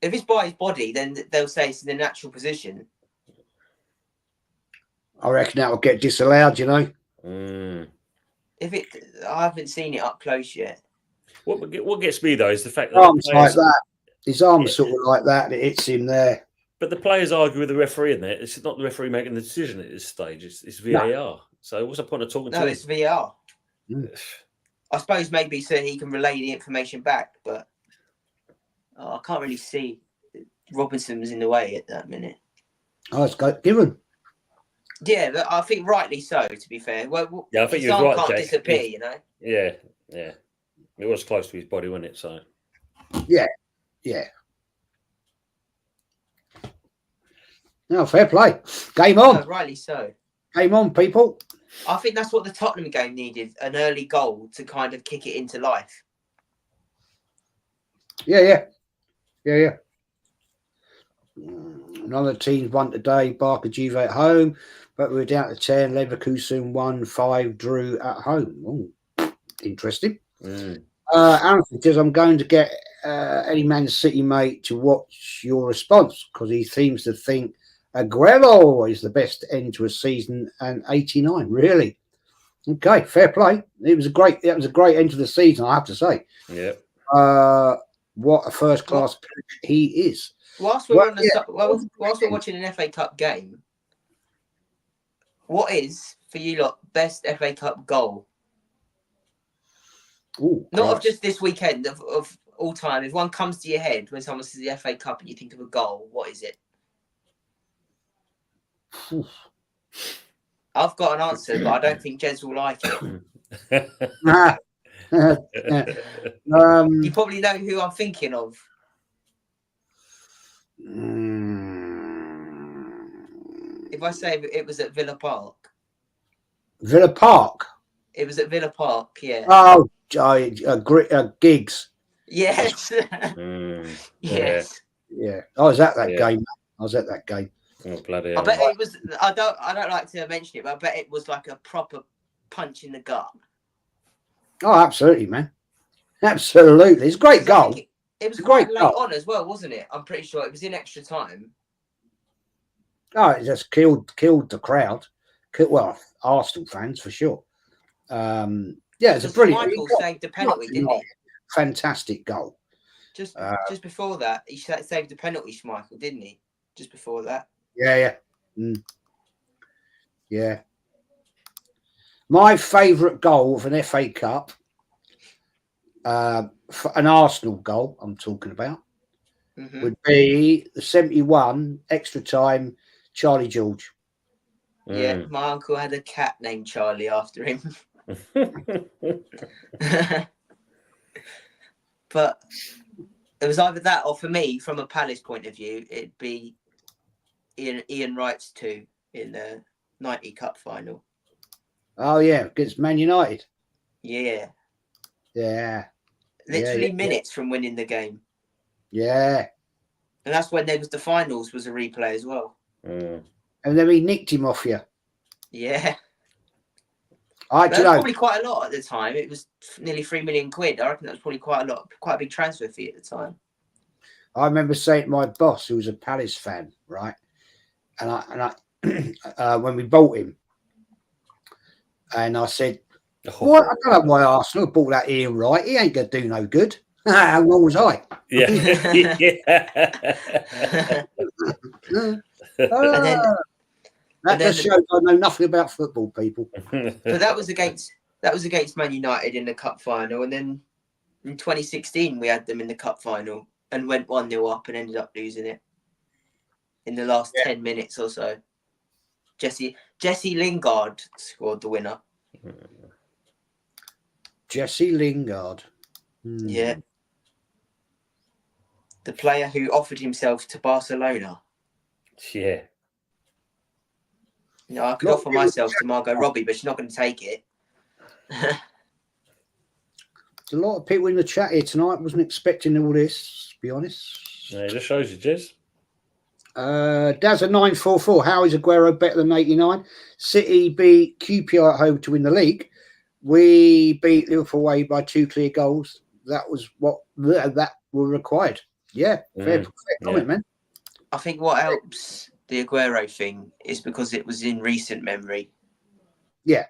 If it's by his body, then they'll say it's in the natural position. I reckon that will get disallowed. You know. I haven't seen it up close yet. What gets me though is the fact that Arms like that. His arms sort of like that. It hits him there. But the players argue with the referee in there. It's not the referee making the decision at this stage. It's VAR. No. So what's the point of talking to him? No, it's VAR. I suppose maybe so he can relay the information back, but I can't really see. Robinson was in the way at that minute. Oh, it's given. Yeah, but I think rightly so, to be fair. Well, yeah, I think you're right, can't Jack. disappear, you know? Yeah. It was close to his body, wasn't it? So. Yeah. No, fair play. Game on. No, rightly so. Game on, people. I think that's what the Tottenham game needed, an early goal to kind of kick it into life. Yeah. Another teams won today. Barca Juve at home, but we're down to 10. Leverkusen 1-5, drew at home. Oh, interesting. Aaron says, I'm going to get any Man City mate to watch your response because he seems to think Aguero is the best end to a season and 89. Really? Okay, fair play. That was a great end to the season, I have to say. Yeah. What a first class player he is. Whilst we're watching an FA Cup game, what is for you lot best FA Cup goal? Ooh, Not of just this weekend, of all time. If one comes to your head when someone says the FA Cup and you think of a goal, what is it? I've got an answer, but I don't think Jez will like it. You probably know who I'm thinking of. If I say it was at Villa Park. Villa Park? It was at Villa Park, yeah. Oh, Giggs. Yes. Yes. Yeah. I was at that game. Oh, bloody hell. I bet it was. I don't like to mention it, but I bet it was like a proper punch in the gut. Oh, absolutely, man. Absolutely. It's a great goal. It was quite late on as well, wasn't it? I'm pretty sure it was in extra time. Oh, it just killed the crowd. Well, Arsenal fans for sure. Yeah, it's a brilliant. Michael saved the penalty, didn't he? Fantastic goal. Just before that, he saved the penalty, Schmeichel, didn't he? Just before that. Yeah. Yeah. My favourite goal of an FA Cup, for an Arsenal goal, I'm talking about, would be the 71 extra time Charlie George. Yeah, my uncle had a cat named Charlie after him. But it was either that or, for me, from a Palace point of view, it'd be Ian Wright's 2 in the 90 Cup final. Oh, yeah, against Man United. Yeah. Literally minutes from winning the game. Yeah. And that's when there was the finals was a replay as well. And then he nicked him off you. Yeah. That was probably quite a lot at the time. It was nearly £3 million. I reckon that was probably quite a big transfer fee at the time. I remember saying to my boss, who was a Palace fan, right? And I when we bought him, and I said, "What? I don't know why Arsenal bought that Ian Wright. He ain't gonna do no good." How wrong was I? Yeah. That just shows I know nothing about football, people. But that was against Man United in the cup final, and then in 2016 we had them in the cup final and went 1-0 up and ended up losing it in the last 10 minutes or so. Jesse Lingard scored the winner. Jesse Lingard. Yeah. The player who offered himself to Barcelona. Yeah. You know, I could offer myself to Margot Robbie, but she's not going to take it. There's a lot of people in the chat here tonight. Wasn't expecting all this, to be honest. Yeah, it just shows you, Jez. Daz a 944. How is Aguero better than 89? City beat QPR at home to win the league. We beat Liverpool away by 2 clear goals. That was what that were required. Yeah, fair comment, man. I think what helps the Aguero thing is because it was in recent memory. Yeah.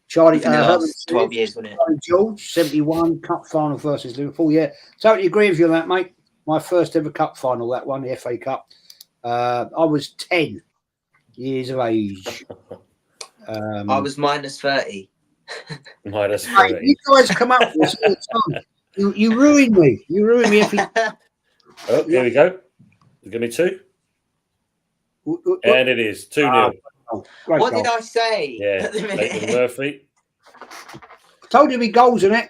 Charlie, in the last 12 years, wasn't it? George, 71, cup final versus Liverpool. Yeah, totally agree with you on that, mate. My first ever cup final, that one, the FA Cup. I was 10 years of age. I was minus 30. Minus 30. You guys come up with this all the time. You ruined me. You ruined me. Oh, here we go. Give me 2. And it is 2-0. What did I say? Yeah, Leighton Murphy. Told you to be goals in it.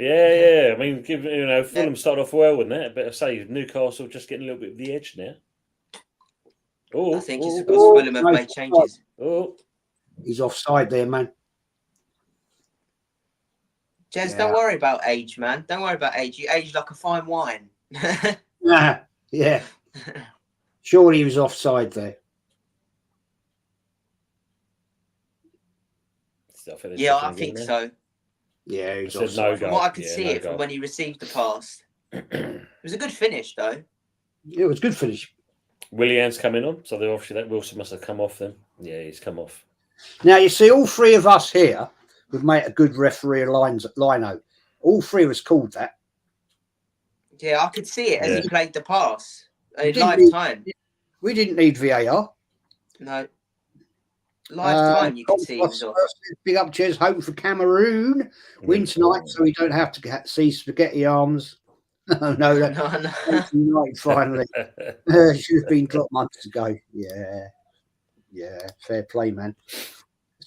Yeah. I mean, Fulham started off well, wouldn't it? But I say Newcastle just getting a little bit of the edge now. Oh, I think it's because Fulham have made changes. Oh, he's offside there, man. Jez, don't worry about age, man. Don't worry about age. You age like a fine wine. Yeah. Surely he was offside there. Yeah, I think so. Yeah, he's offside. No from what I could see from when he received the pass. It was a good finish, though. Yeah, it was a good finish. Willian's coming on, so obviously that Wilson must have come off then. Yeah, he's come off. Now, you see, all 3 of us here would make a good referee line-out. All 3 of us called that. Yeah, I could see it as he played the pass in live time. We didn't need VAR. No. Live time, you could see. Big up, Jez. Hoping for Cameroon. Win tonight so we don't have to see spaghetti arms. No. United finally. Should have been dropped months ago. Yeah. Fair play, man.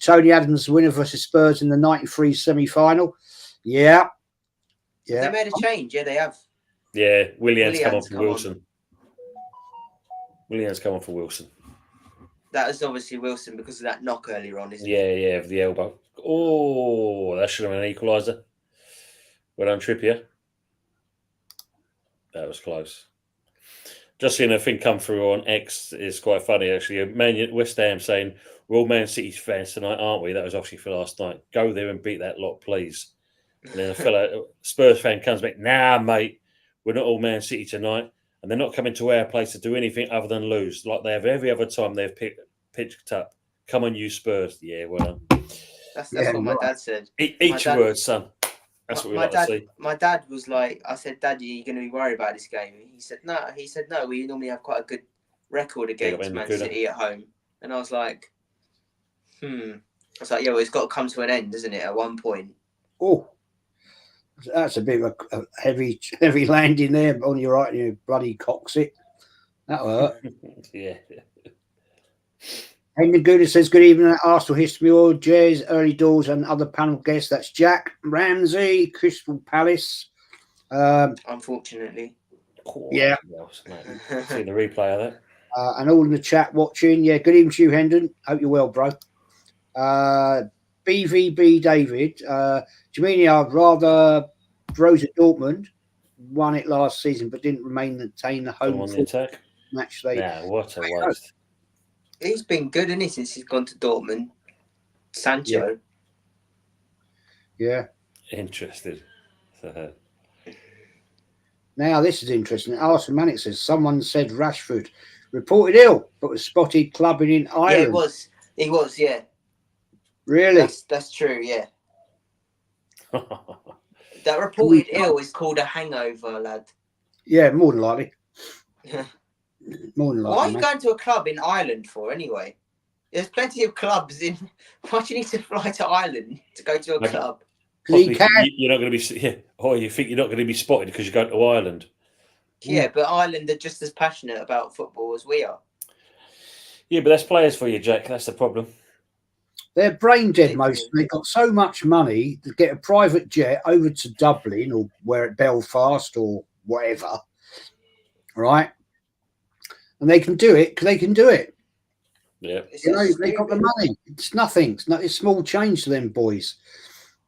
Tony Adams winner versus Spurs in the 93 semi-final. Yeah. They made a change. Yeah, they have. Yeah, Willian's come on for Wilson. Willian's come on for Wilson. That is obviously Wilson because of that knock earlier on, isn't it? Yeah, of the elbow. Oh, that should have been an equaliser. Well done, Trippier. That was close. Just seeing a thing come through on X is quite funny, actually. West Ham saying, we're all Man City fans tonight, aren't we? That was obviously for last night. Go there and beat that lot, please. And then a fellow Spurs fan comes back, nah, mate, we're not all Man City tonight. And they're not coming to our place to do anything other than lose, like they have every other time they've pitched up. Come on, you Spurs. Yeah, well done. That's what my dad said. Eat your words, son. That's what we like to see. My dad was like, I said, Dad, are you going to be worried about this game? He said, no. We normally have quite a good record against Man City at home. And I was like, I was like, yeah, well, it's got to come to an end, isn't it, at one point? Oh, that's a bit of a heavy landing there on your right, you bloody cocks it. That'll hurt. Yeah. Henry Gooder says, good evening, Arsenal history, all Jez, early doors and other panel guests. That's Jack, Ramsey, Crystal Palace. Unfortunately. Yeah. See the replay of that. And all in the chat watching. Yeah, good evening to you, Hendon. Hope you're well, bro. BVB David. Jamini, I'd rather Bros at Dortmund won it last season but didn't maintain the home on the attack. Match. Yeah, what a waste. He's been good, isn't he, since he's gone to Dortmund? Sancho. Yeah. Interested. Now, this is interesting. Arsene Manic says, someone said Rashford reported ill, but was spotted clubbing in Ireland. Yeah, he was, yeah. Really? That's true, yeah. That reported ill is called a hangover, lad. Yeah, more than likely. More than likely. Why are you going to a club in Ireland for, anyway? There's plenty of clubs in... Why do you need to fly to Ireland to go to a club? You're not going to be... Yeah. Oh, you think you're not going to be spotted because you're going to Ireland? Yeah, but Ireland are just as passionate about football as we are. Yeah, but that's players for you, Jack. That's the problem. They're brain dead, most. They've got so much money to get a private jet over to Dublin or where at Belfast or whatever, right? And they can do it because they can do it. Yeah. It's You know, just they got the stupid. money. It's nothing. It's small change to them boys.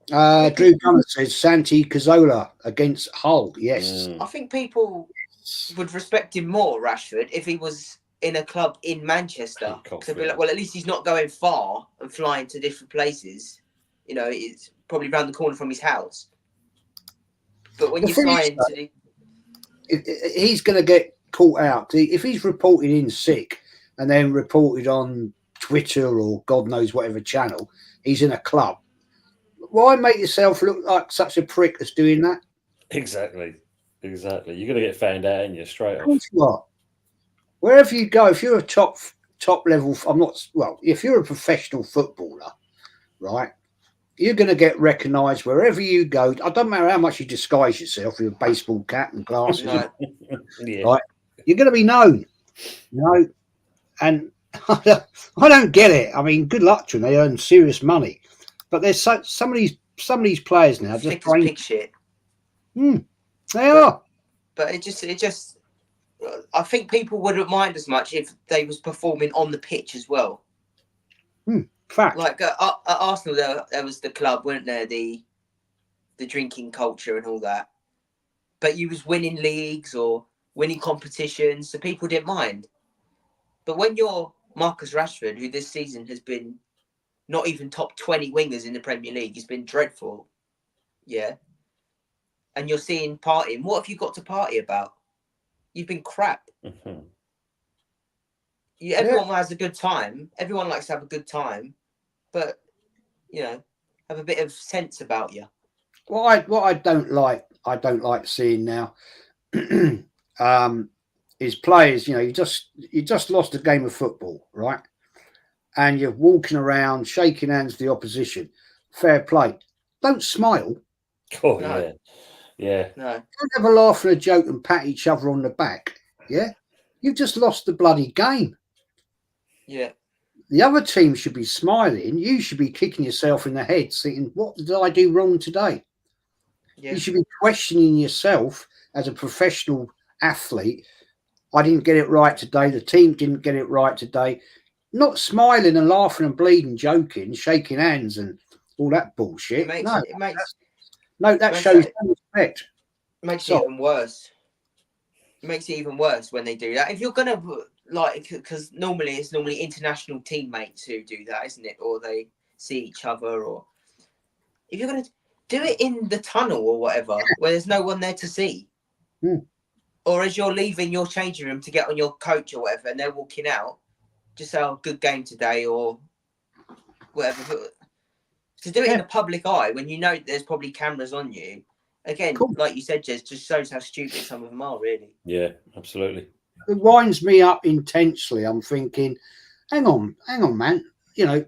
Drew Gunner says Santi Cazorla against Hull. Yes. I think people would respect him more, Rashford, if he was in a club in Manchester. Because they'd be like, well, at least he's not going far and flying to different places. You know, it's probably around the corner from his house. But when The you're thing is, flying to the... he's going to get caught out. If he's reported in sick and then reported on Twitter or God knows whatever channel, he's in a club. Why make yourself look like such a prick that's doing that? Exactly. You're going to get found out, and you straight Of off. course not. Wherever you go, if you're a top level, if you're a professional footballer, right, you're going to get recognised wherever you go. I don't matter how much you disguise yourself with a baseball cap and glasses, No. right? You're going to be known, you know. And I don't get it. I mean, good luck to them. They earn serious money, but there's some of these players now just Thick as pig shit. They are. But it just, I think people wouldn't mind as much if they was performing on the pitch as well. Fact. Like at Arsenal, there was the club, weren't there? The drinking culture and all that. But you was winning leagues or winning competitions, so people didn't mind. But when you're Marcus Rashford, who this season has been not even top 20 wingers in the Premier League, he's been dreadful. Yeah. And you're seeing partying. What have you got to party about? You've been crap. Everyone has a good time. Everyone likes to have a good time. But, you know, have a bit of sense about you. What I don't like seeing now is players, you know, you just lost a game of football, right? And you're walking around shaking hands with the opposition. Fair play. Don't smile. Oh, No. Yeah. No. Don't have a laugh and a joke and pat each other on the back. Yeah. You've just lost the bloody game. Yeah. The other team should be smiling. You should be kicking yourself in the head, thinking, what did I do wrong today? Yeah. You should be questioning yourself as a professional athlete. I didn't get it right today. The team didn't get it right today. Not smiling and laughing and bleeding, joking, shaking hands and all that bullshit. That shows no respect. It makes it even worse. It makes it even worse when they do that. If you're going to, like, because it's normally international teammates who do that, isn't it? Or they see each other, or if you're going to do it in the tunnel or whatever, where there's no one there to see, or as you're leaving your changing room to get on your coach or whatever, and they're walking out, just say, "Oh, good game today," or whatever. But to do it in the public eye when you know there's probably cameras on you, again, like you said, Jez, just shows how stupid some of them are, really. Yeah, absolutely. It winds me up intensely. I'm thinking, hang on, man. You know,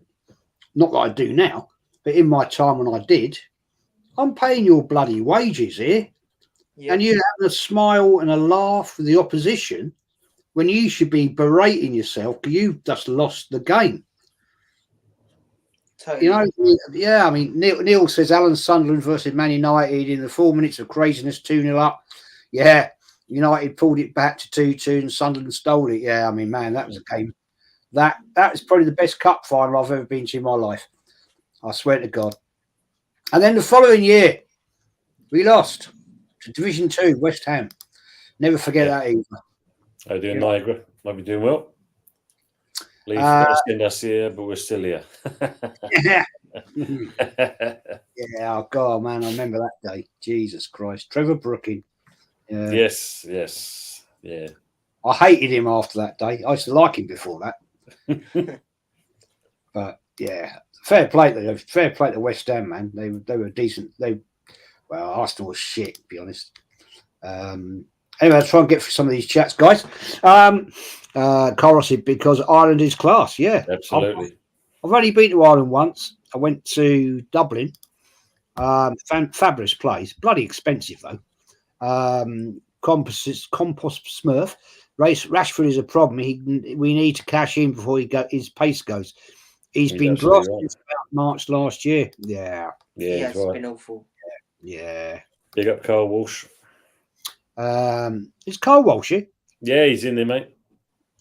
not that I do now, but in my time when I did, I'm paying your bloody wages here. Yeah. And you're having a smile and a laugh with the opposition when you should be berating yourself because you've just lost the game. Totally. You know, yeah, I mean, Neil says Alan Sunderland versus Man United in the 4 minutes of craziness, 2-0 up. Yeah, United pulled it back to 2-2 and Sunderland stole it. Yeah, I mean, man, that was a game. That is probably the best cup final I've ever been to in my life. I swear to God. And then the following year, we lost to Division 2, West Ham. Never forget that either. How are you doing, Niagara? Might be doing well. Leave forgot to send us here, but we're still here. Yeah. Yeah, oh God, man, I remember that day. Jesus Christ. Trevor Brooking. Yeah. Yes. Yeah. I hated him after that day. I used to like him before that. But yeah, fair play to West Ham, man. They were decent. Arsenal was shit, to be honest. Anyway, let's try and get through some of these chats, guys. Carl said, because Ireland is class. Yeah, absolutely. I've only been to Ireland once. I went to Dublin. Fabulous place. Bloody expensive, though. Compost Smurf. Rashford is a problem. We need to cash in before his pace goes. He's been dropped since about March last year. Yeah. Yeah, it's been awful. Yeah. Big up Carl Walsh. Is Carl Walsh here? Yeah, he's in there, mate.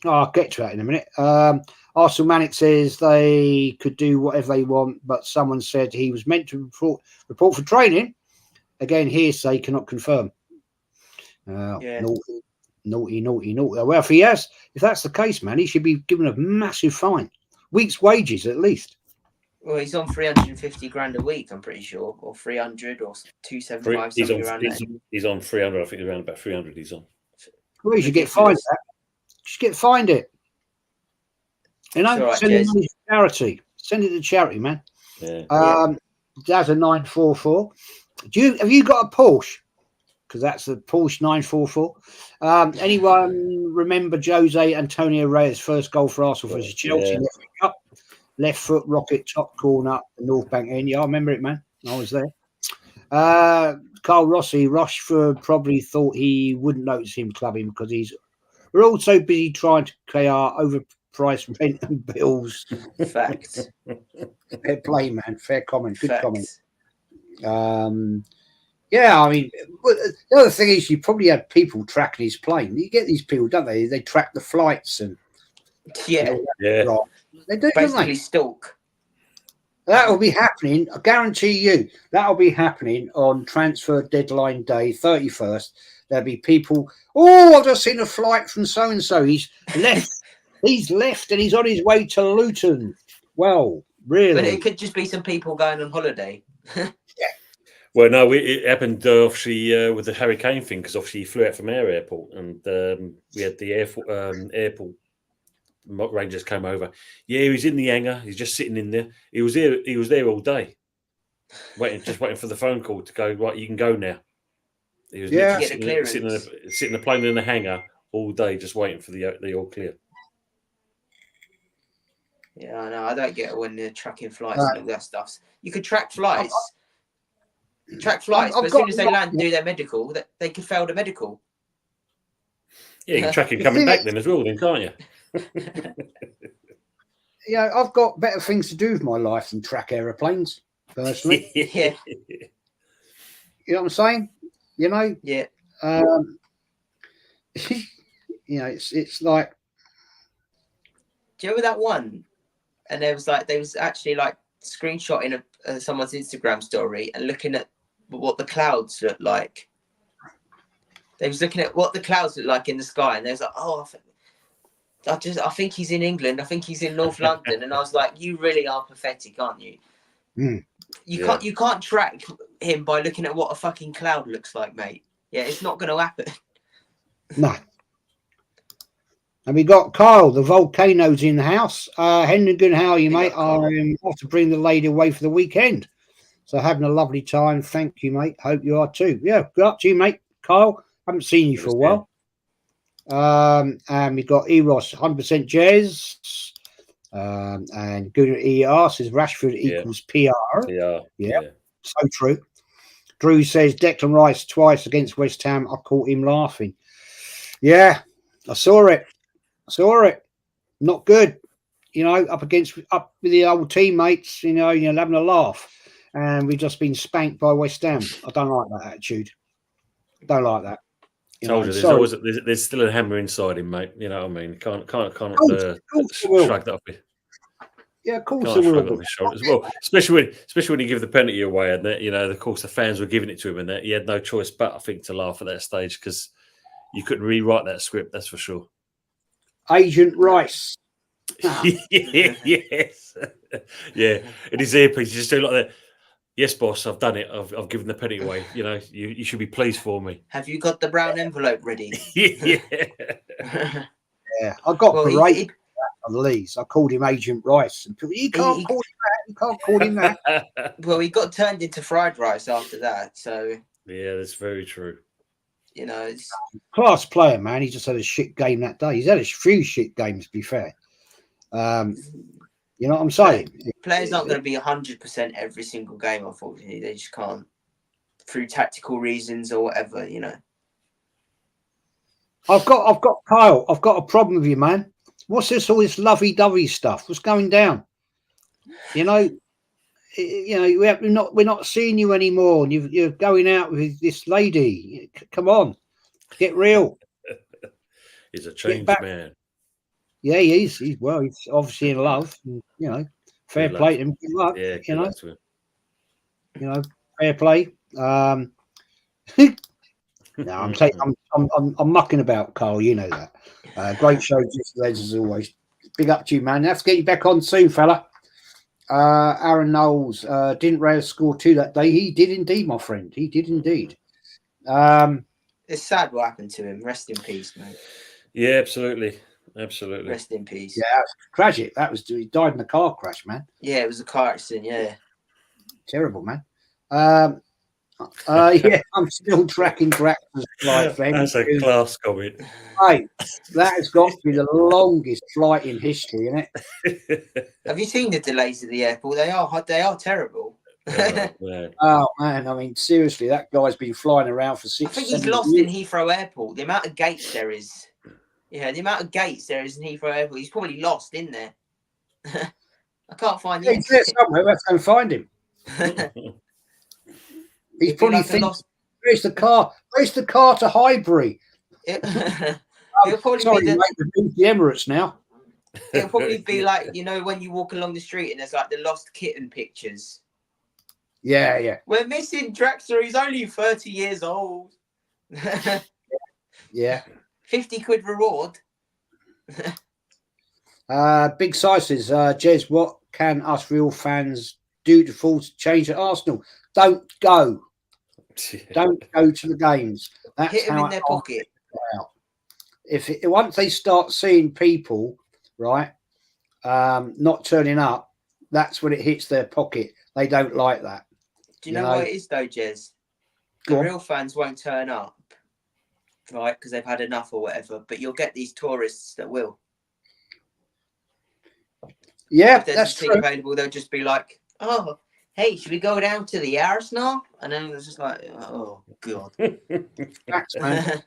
Oh, I'll get to that in a minute. I Arsenal Manic says they could do whatever they want, but someone said he was meant to report for training. Again, hearsay, cannot confirm. Naughty. Well, if that's the case, man, he should be given a massive fine. Week's wages, at least. Well, he's on 350 grand a week, I'm pretty sure, or 300 or 275, something around there. He's on 300. I think around about 300 he's on. Well, he should get fined that. Just get fined it. You know, right, send it to charity. Send it to charity, man. Yeah. That's a 944. Have you got a Porsche? Because that's a Porsche 944. Anyone remember Jose Antonio Reyes' first goal for Arsenal versus Chelsea? Yeah. Cup? Left foot rocket, top corner, the North Bank end. Yeah, I remember it, man. I was there. Carl Rossi, Rochford probably thought he wouldn't notice him clubbing because we're all so busy trying to pay our overpriced rent and bills. Facts. Fair play, man. Fair comment. Good Facts. comment. Yeah, I mean, the other thing is you probably had people tracking his plane. You get these people, don't they? They track the flights and yeah. Right. They do, Basically don't they? stalk. That will be happening. I guarantee you that will be happening on transfer deadline day, 31st. There'll be people, I've just seen a flight from so-and-so. He's left. He's left and he's on his way to Luton. Well, really? But it could just be some people going on holiday. Well, no, it happened obviously with the Harry Kane thing because obviously he flew out from our airport and we had the airport Rangers came over. Yeah, he was in the hangar. He's just sitting in there. He was there all day, waiting for the phone call to go. Right, you can go now. He was sitting in the plane in the hangar all day, just waiting for the all clear. Yeah, I know. I don't get it when they're tracking flights and all that stuff. You could track flights. But as soon as they land and do their medical, they could fail the medical. Yeah, you can track him coming back then as well, then, can't you? Yeah, I've got better things to do with my life than track aeroplanes, personally. Yeah. You know what I'm saying? You know? Yeah. You know, it's like. Do you remember that one? And there was actually like screenshotting someone's Instagram story and looking at what the clouds look like. They was looking at what the clouds look like in the sky, and they was like, I think he's in England. I think he's in North London. And I was like, you really are pathetic, aren't you? Mm. You can't track him by looking at what a fucking cloud looks like, mate. Yeah, it's not going to happen. No. And we got Kyle, the volcano's in the house. Henry, good, how are you, mate? I'm off to bring the lady away for the weekend. So having a lovely time. Thank you, mate. Hope you are too. Yeah, good luck to you, mate. Kyle, haven't seen you for a while. And we've got Eros, 100% Jez. And good ER says Rashford equals PR. Yeah, so true. Drew says Declan Rice twice against West Ham. I caught him laughing. Yeah, I saw it. Not good. You know, up with the old teammates, you know, having a laugh. And we've just been spanked by West Ham. I don't like that attitude. Don't like that. Told you, there's still a hammer inside him, mate. You know what I mean? Can't shrug that off. Yeah, of course. Can't shrug off his shoulders. Well, especially when he gave the penalty away, and that, you know, of course, the fans were giving it to him, and that he had no choice but, I think, to laugh at that stage because you couldn't rewrite that script. That's for sure. Agent Rice. Yes. Yeah. In his earpiece, you just do like that. Yes, boss, I've done it. I've given the penny away. You know, you should be pleased for me. Have you got the brown envelope ready? Yeah. I got berated on Leeds. I called him Agent Rice. And people, you can't call him that. You can't call him that. Well, he got turned into fried rice after that. So yeah, that's very true. You know, it's class player, man. He just had a shit game that day. He's had a few shit games, to be fair. You know what I'm saying? Players aren't going to be 100% every single game, unfortunately. They just can't, through tactical reasons or whatever, you know. I've got Kyle. I've got a problem with you, man. What's all this lovey-dovey stuff? What's going down? You know, we're not seeing you anymore. And you're going out with this lady. Come on, get real. He's a changed man. Yeah, he is. He's obviously in love. And, fair Good play luck. to him. Good luck. Yeah, good luck to him. Fair play. No, I'm mucking about, Carl. You know that. Great show, just as always. Big up to you, man. Let's get you back on soon, fella. Aaron Knowles didn't Reyes score 2 that day? He did indeed, my friend. He did indeed. It's sad what happened to him. Rest in peace, mate. Yeah, absolutely. Rest in peace. Yeah, tragic. He died in a car crash, man. Yeah, it was a car accident. Yeah. Terrible, man. Yeah, I'm still tracking Draxler's flight. That's a class comment. Right, that has got to be the longest flight in history, isn't it? Have you seen the delays at the airport? They are terrible. Oh man, I mean seriously, that guy's been flying around for 6. I think he's lost in Heathrow Airport. The amount of gates there is. Yeah, the amount of gates there is in Heathrow Airport. He's probably lost in there. I can't find him. He's there somewhere. Let's go and find him. He's probably thinking, where's the car? Where's the car to Highbury? It'll probably sorry, be mate, the Emirates now. It'll probably be like, when you walk along the street and there's like the lost kitten pictures. Yeah. We're missing Draxler. He's only 30 years old. Yeah. 50 quid reward. Big Sizes, Jez, what can us real fans do to force change at Arsenal? Don't go. Don't go to the games. That's hit them how in their pocket. Once they start seeing people, right, not turning up, that's when it hits their pocket. They don't like that. Do you know what it is though, Jez? The real fans won't turn up, right, because they've had enough or whatever. But you'll get these tourists that will. Yeah, if there's that's a seat true. available, they'll just be like, "Oh, hey, should we go down to the Arsenal?" And then it's just like, "Oh God." Facts, man.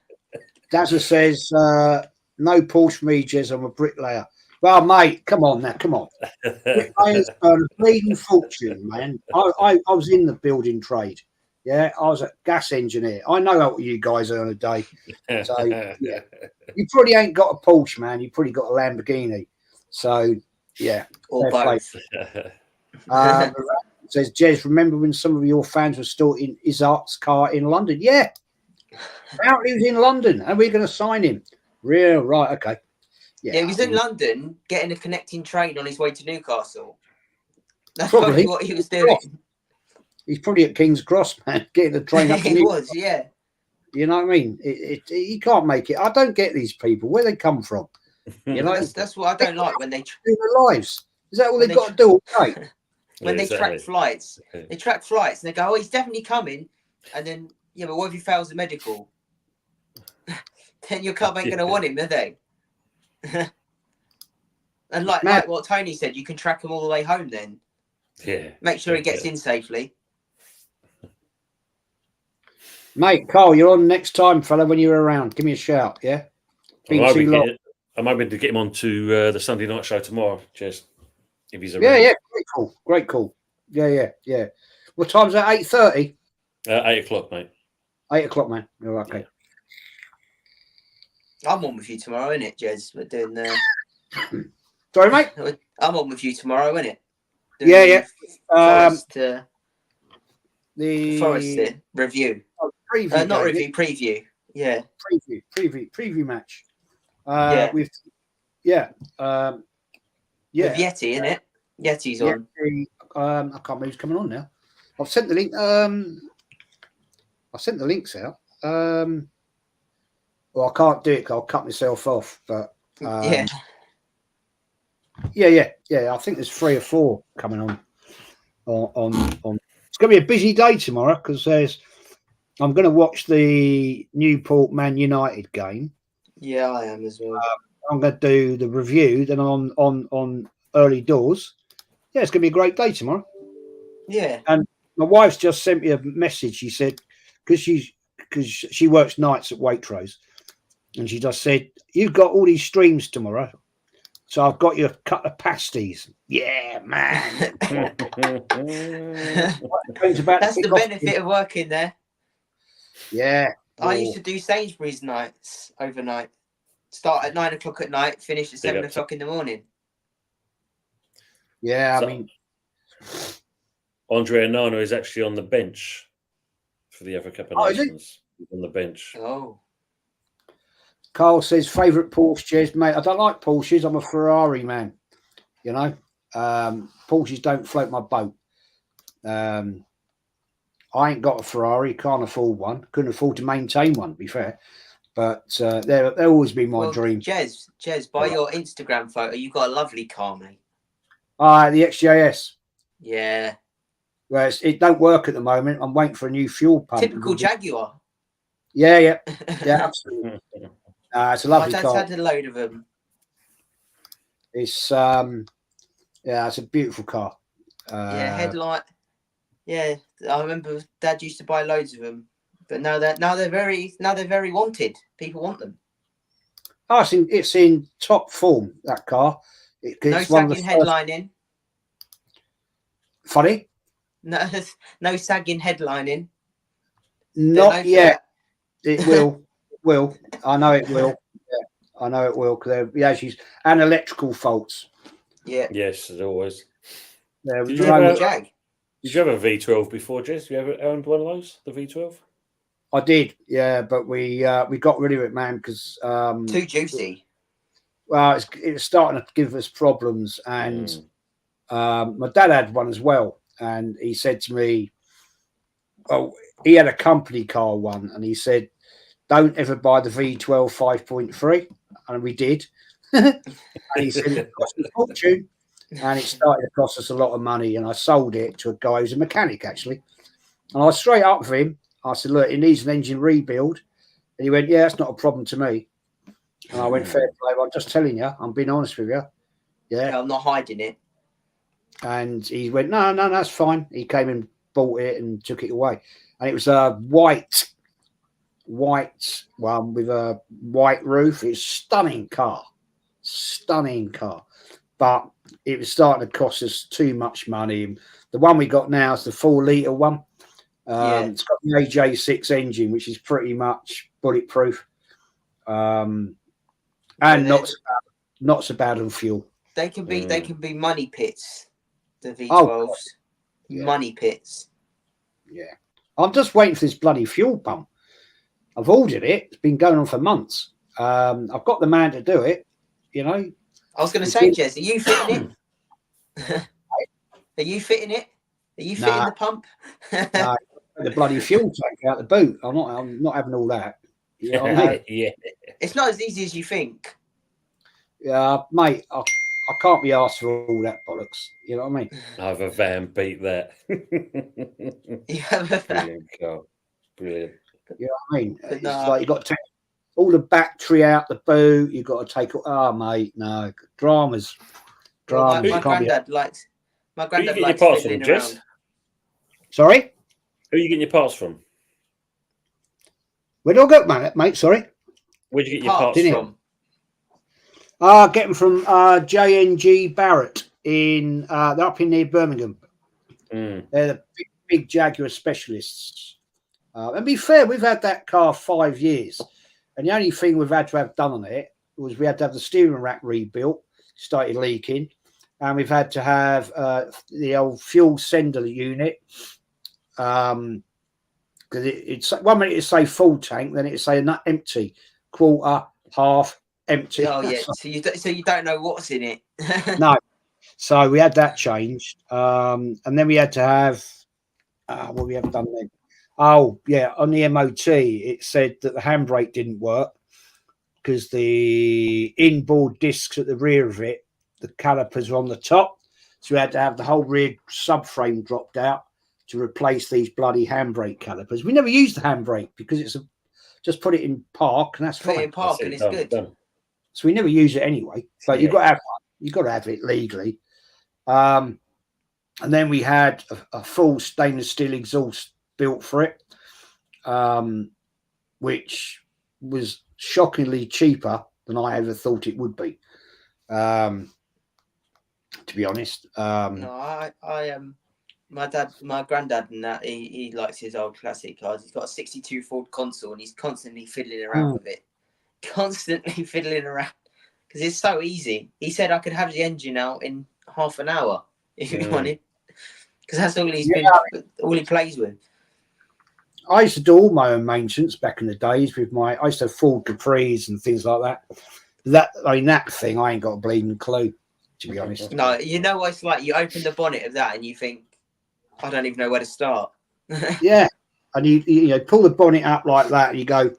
Dazza says, no Porsche for me, Jez, I'm a bricklayer. Well, mate, come on now, come on. Bricklayers earn a bleeding fortune, man. I was in the building trade. Yeah, I was a gas engineer. I know what you guys earn a day. So, yeah. You probably ain't got a Porsche, man. You probably got a Lamborghini. So, yeah. Or both. Says, Jez, remember when some of your fans were still in Izzat's car in London? Yeah. Apparently he was in London and we're going to sign him. Real, right, okay. Yeah, he was in London getting a connecting train on his way to Newcastle. That's probably what he was doing. He's probably at King's Cross, man, getting the train up to He was, yeah. You know what I mean? He can't make it. I don't get these people. Where they come from? You know, that's what I don't like when they do their lives. Is that all they've got to do all day? When they track flights, and they go, "Oh, he's definitely coming," and then but what if he fails the medical? Then your club ain't going to want him, are they? And like what Tony said, you can track him all the way home. Then, make sure he gets in safely. Mate, Carl, you're on next time, fella. When you're around, give me a shout. Yeah, I'm hoping to get him on to the Sunday night show tomorrow, Jez. If he's around. Yeah, great call. Yeah. What time's that? 8:30. 8 o'clock, mate. 8 o'clock, man. Oh, okay. I'm on with you tomorrow, innit, Jez? We're doing Sorry, mate. I'm on with you tomorrow, innit? Yeah. Forest, the Forest review. Preview. Not review, preview. Yeah. Preview match. With Yeti, innit? Yeti's on. I can't remember who's coming on now. I've sent the link. I sent the links out. Well, I can't do it because I'll cut myself off. But yeah. I think there's 3 or 4 coming on. It's going to be a busy day tomorrow because I'm going to watch the Newport Man United game. Yeah, I am as well. I'm going to do the review. Then on early doors. Yeah, it's going to be a great day tomorrow. Yeah. And my wife's just sent me a message. She said because she works nights at Waitrose, and she just said you've got all these streams tomorrow. So I've got you a cut of pasties. Yeah, man. That's the benefit of working there. Yeah. I used to do Sainsbury's nights overnight. Start at 9 o'clock at night, finish at Big 7 up. o'clock in the morning. Yeah, So- I mean, Andre Onana is actually on the bench for the FA Cup of Oh, is he? Nations. He's on the bench. Oh, Carl says favourite Porsche, Jez, mate. I don't like Porsches. I'm a Ferrari man. You know, Porsches don't float my boat. I ain't got a Ferrari. Can't afford one. Couldn't afford to maintain one. To be fair, but they'll always be my dream. Jez, by your Instagram photo, you've got a lovely car, mate. The XJS. Yeah. Well, it don't work at the moment. I'm waiting for a new fuel pump. Typical Jaguar. Yeah, absolutely. It's a lovely My dad's car. had a load of them. It's it's a beautiful car. Yeah, headlight. Yeah, I remember Dad used to buy loads of them, but now they're very wanted. People want them. Oh, it's in top form, that car. No It's one of the sagging first... headlining. Funny? No sagging headlining. Not yet. It will. I know it will. Yeah, I know it will. Because she's and electrical faults. Yeah. Yes, as always. Yeah, Did you have Jag? Did you have a V12 before, Jez? You ever owned one of those, the V12? I did, yeah, but we got rid of it, man, because Too juicy. Well, it was starting to give us problems, and my dad had one as well, and he said to me, well, he had a company car one, and he said, don't ever buy the V12 5.3, and we did. And he said it cost a fortune, and it started to cost us a lot of money, and I sold it to a guy who's a mechanic, actually. And I was straight up with him. I said, look, it needs an engine rebuild. And he went, yeah, that's not a problem to me. And I went, fair play, I'm just telling you, I'm being honest with you. Yeah. I'm not hiding it. And he went, no, that's fine. He came and bought it and took it away. And it was a white one with a white roof. It's stunning car. But it was starting to cost us too much money. The one we got now is the 4-litre one. It's got the AJ6 engine, which is pretty much bulletproof. And not so bad on fuel. They can be money pits. The V12s, yeah. Money pits. Yeah, I'm just waiting for this bloody fuel pump. I've ordered it. It's been going on for months. I've got the man to do it. You know. I was going to say, Jez, are you fitting it? Are you fitting it? Are you fitting the pump? No, the bloody fuel tank out the boot. I'm not having all that. You know what I mean? Yeah. It's not as easy as you think. Yeah, mate. I can't be asked for all that bollocks. You know what I mean? I have a van beat that. You have a van. Brilliant car. Brilliant. You know what I mean? But It's like you got to take all the battery out the boot. You got to take. Mate, no dramas. Well, my Can't granddad likes. My Who are you granddad getting your likes parts from, fiddling Jess? around. Sorry, Who are you getting your parts from? where do I go, mate? Sorry. Where'd you get your Parts parts from? from? Get them from JNG Barrett in. They're up in near Birmingham. They're the big Jaguar specialists. And be fair, we've had that car 5 years, and the only thing we've had to have done on it was we had to have the steering rack rebuilt, started leaking, and we've had to have the old fuel sender unit. Because it's 1 minute it say full tank, then it say not empty, quarter, half, empty. Oh yeah, so you don't know what's in it. No, so we had that changed, and then we had to have what we have done then. Oh yeah, on the MOT it said that the handbrake didn't work because the inboard discs at the rear of it, the calipers were on the top, so we had to have the whole rear subframe dropped out to replace these bloody handbrake calipers. We never used the handbrake because it's just put it in park and that's Put it fine. in park and it's good. So we never use it anyway. So you've got to have one. You've got to have it legally. And then we had a full stainless steel exhaust built for it, which was shockingly cheaper than I ever thought it would be. To be honest. No, my granddad and that he likes his old classic cars. He's got a '62 Ford Consul and he's constantly fiddling around with it. constantly fiddling around because it's so easy. He said I could have the engine out in half an hour if you wanted, because that's all all he plays with. I used to do all my own maintenance back in the days with I used to have Ford Capris and things like that. That thing, I ain't got a bleeding clue, to be honest. No, you know what it's like? You open the bonnet of that and you think, I don't even know where to start. Yeah. And you pull the bonnet up like that and you go,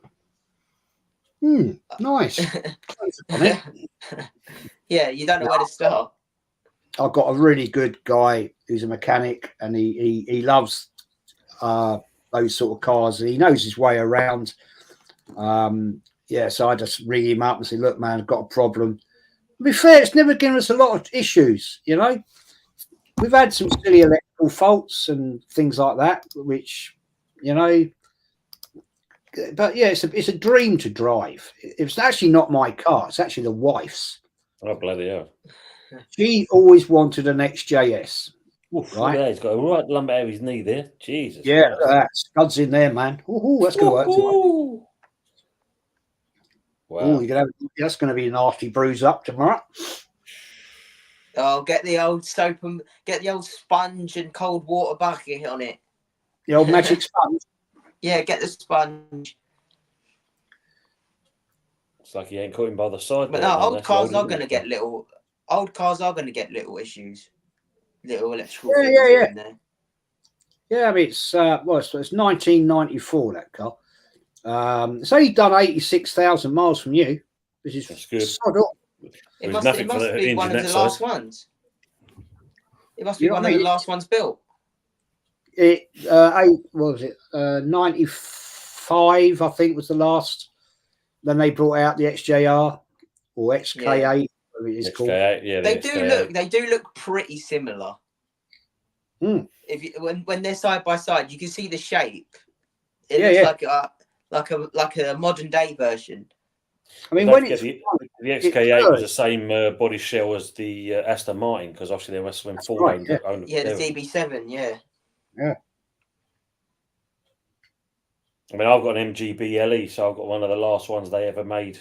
nice. Close the bonnet. Yeah, you don't know where to start. I've got a really good guy who's a mechanic, and he loves those sort of cars, and he knows his way around. So I just ring him up and say, look, man, I've got a problem. To be fair, it's never given us a lot of issues, We've had some silly electrical faults and things like that, which, but yeah, it's a dream to drive. It's actually not my car, it's actually the wife's. Oh, bloody hell. She always wanted an XJS. Oof, right? He's got a right lump out of his knee there. Jesus. Yeah, look at that. Scuds in there, man. Ooh, that's going to work. Wow. Ooh, that's going to be a nasty bruise up tomorrow. Oh, get the old soap and get the old sponge and cold water bucket on it. The old magic sponge. Yeah, get the sponge. It's like he ain't caught him by the side. But no, old cars are going to get little. Old cars are going to get little issues, little electrical things in there. Yeah, I mean it's 1994 that car. It's only done 86,000 miles from you, which is good. It must be one of the last ones. It must be one of the last ones built. What was it? 95, I think, was the last. Then they brought out the XJR or XK8. Whatever it is called. Yeah, they do look pretty similar. When they're side by side, you can see the shape. It looks like a modern day version. I mean, the XK8 was the same body shell as the Aston Martin, because obviously they must have been Ford owned. Yeah, the DB7. Yeah. I mean, I've got an MGB LE, so I've got one of the last ones they ever made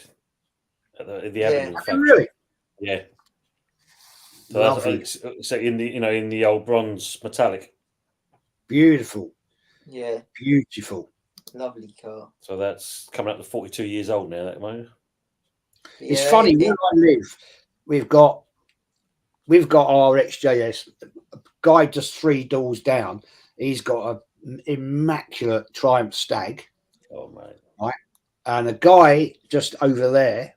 at the Aberdeen factory. Really? Yeah. So in the old bronze metallic. Beautiful. Yeah. Beautiful. Lovely car. So that's coming up to 42 years old now. That moment. It's funny where I live. We've got our XJS. A guy just 3 doors down. He's got an immaculate Triumph Stag. Oh mate. Right, and a guy just over there,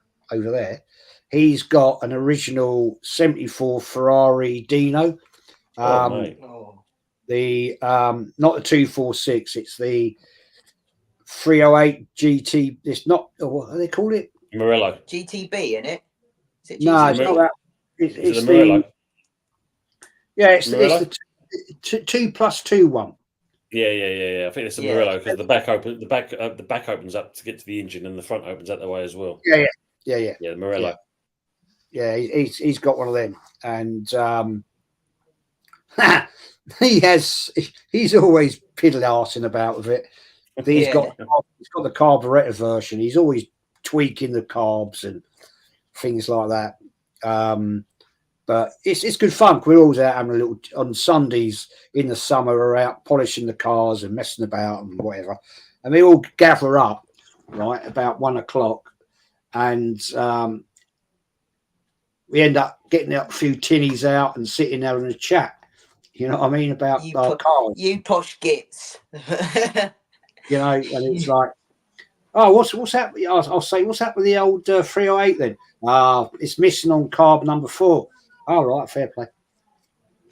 he's got an original '74 Ferrari Dino. The not the 246. It's the 308 GT. It's not. What do they call it? Morello. GTB, in it? Is it GTB? No, it's not that. It's the Morello. It's the 2+2 one. Yeah. I think it's a Morello, because the back opens up to get to the engine, and the front opens that the way as well. Yeah. The Morello. Yeah, he's got one of them, and he's always piddle-arsing about with it. He's got the carburetor version. He's always tweaking the carbs and things like that. But it's good fun. We're always out having a little on Sundays in the summer. We're out polishing the cars and messing about and whatever. And they all gather up right about 1 o'clock, and we end up getting a few tinnies out and sitting there in a chat. You know what I mean about our cars. You posh gits. And it's like, oh, what's happening? I'll say, what's happened with the old 308 then? It's missing on carb number 4. All right, fair play.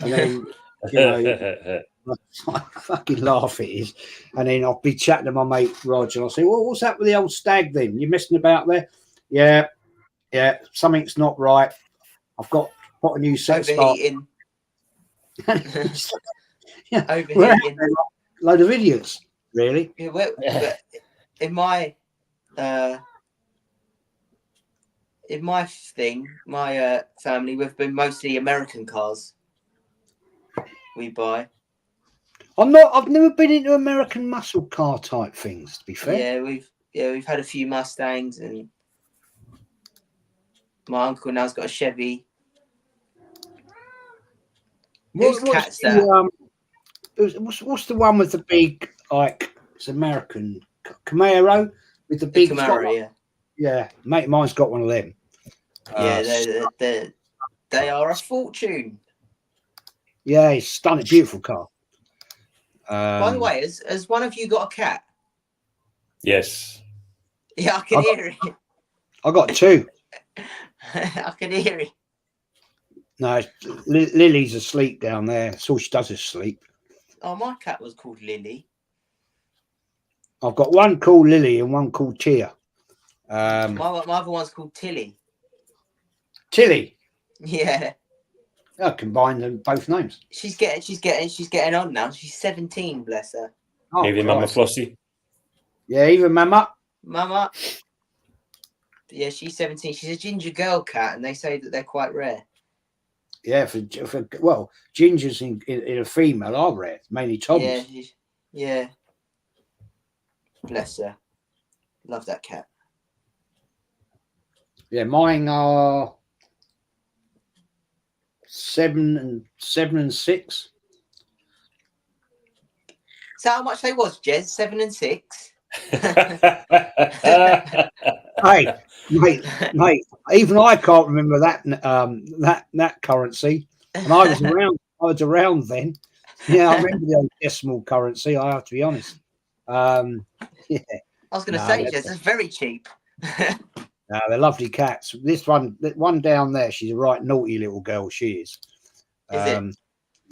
And then, I fucking laugh at it. And then I'll be chatting to my mate Roger, and I'll say, well, what's happened with the old Stag then? You messing about there? Yeah, something's not right. I've got a new set start. Overheating. Load of idiots, really. Yeah, but in my family, we've been mostly American cars. We buy. I've never been into American muscle car type things, to be fair. Yeah, we've had a few Mustangs and My uncle now's got a Chevy. What's cat's the what's the one with the big, like, it's American Camaro with the big Camaro, yeah, mate, mine's got one of them. They are a fortune. Yeah, it's stunning, beautiful car. By the way, has one of you got a cat? Yes. Yeah, I can hear it. I got two. I can hear it. No, Lily's asleep down there. That's all she does is sleep. Oh, my cat was called Lily. I've got one called Lily and one called Tia. My other one's called Tilly. Tilly. Yeah. I combined them both names. She's getting on now. She's 17, bless her. Oh, Even Mama Flossie. Yeah, even Mama. Mama. Yeah, she's 17. She's a ginger girl cat, and they say that they're quite rare. Yeah, well, gingers in a female are rare, mainly Toms. Yeah. Bless her. Love that cat. Yeah, mine are 7 and 6. So how much they was, Jez? 7 and 6. Hey, mate, even I can't remember that currency, and I was around then. Yeah, I remember the old decimal currency. I have to be honest. Yeah, I was going to say, Jez, it's very cheap. no, they're lovely cats. This one down there, she's a right naughty little girl. She is. Is it?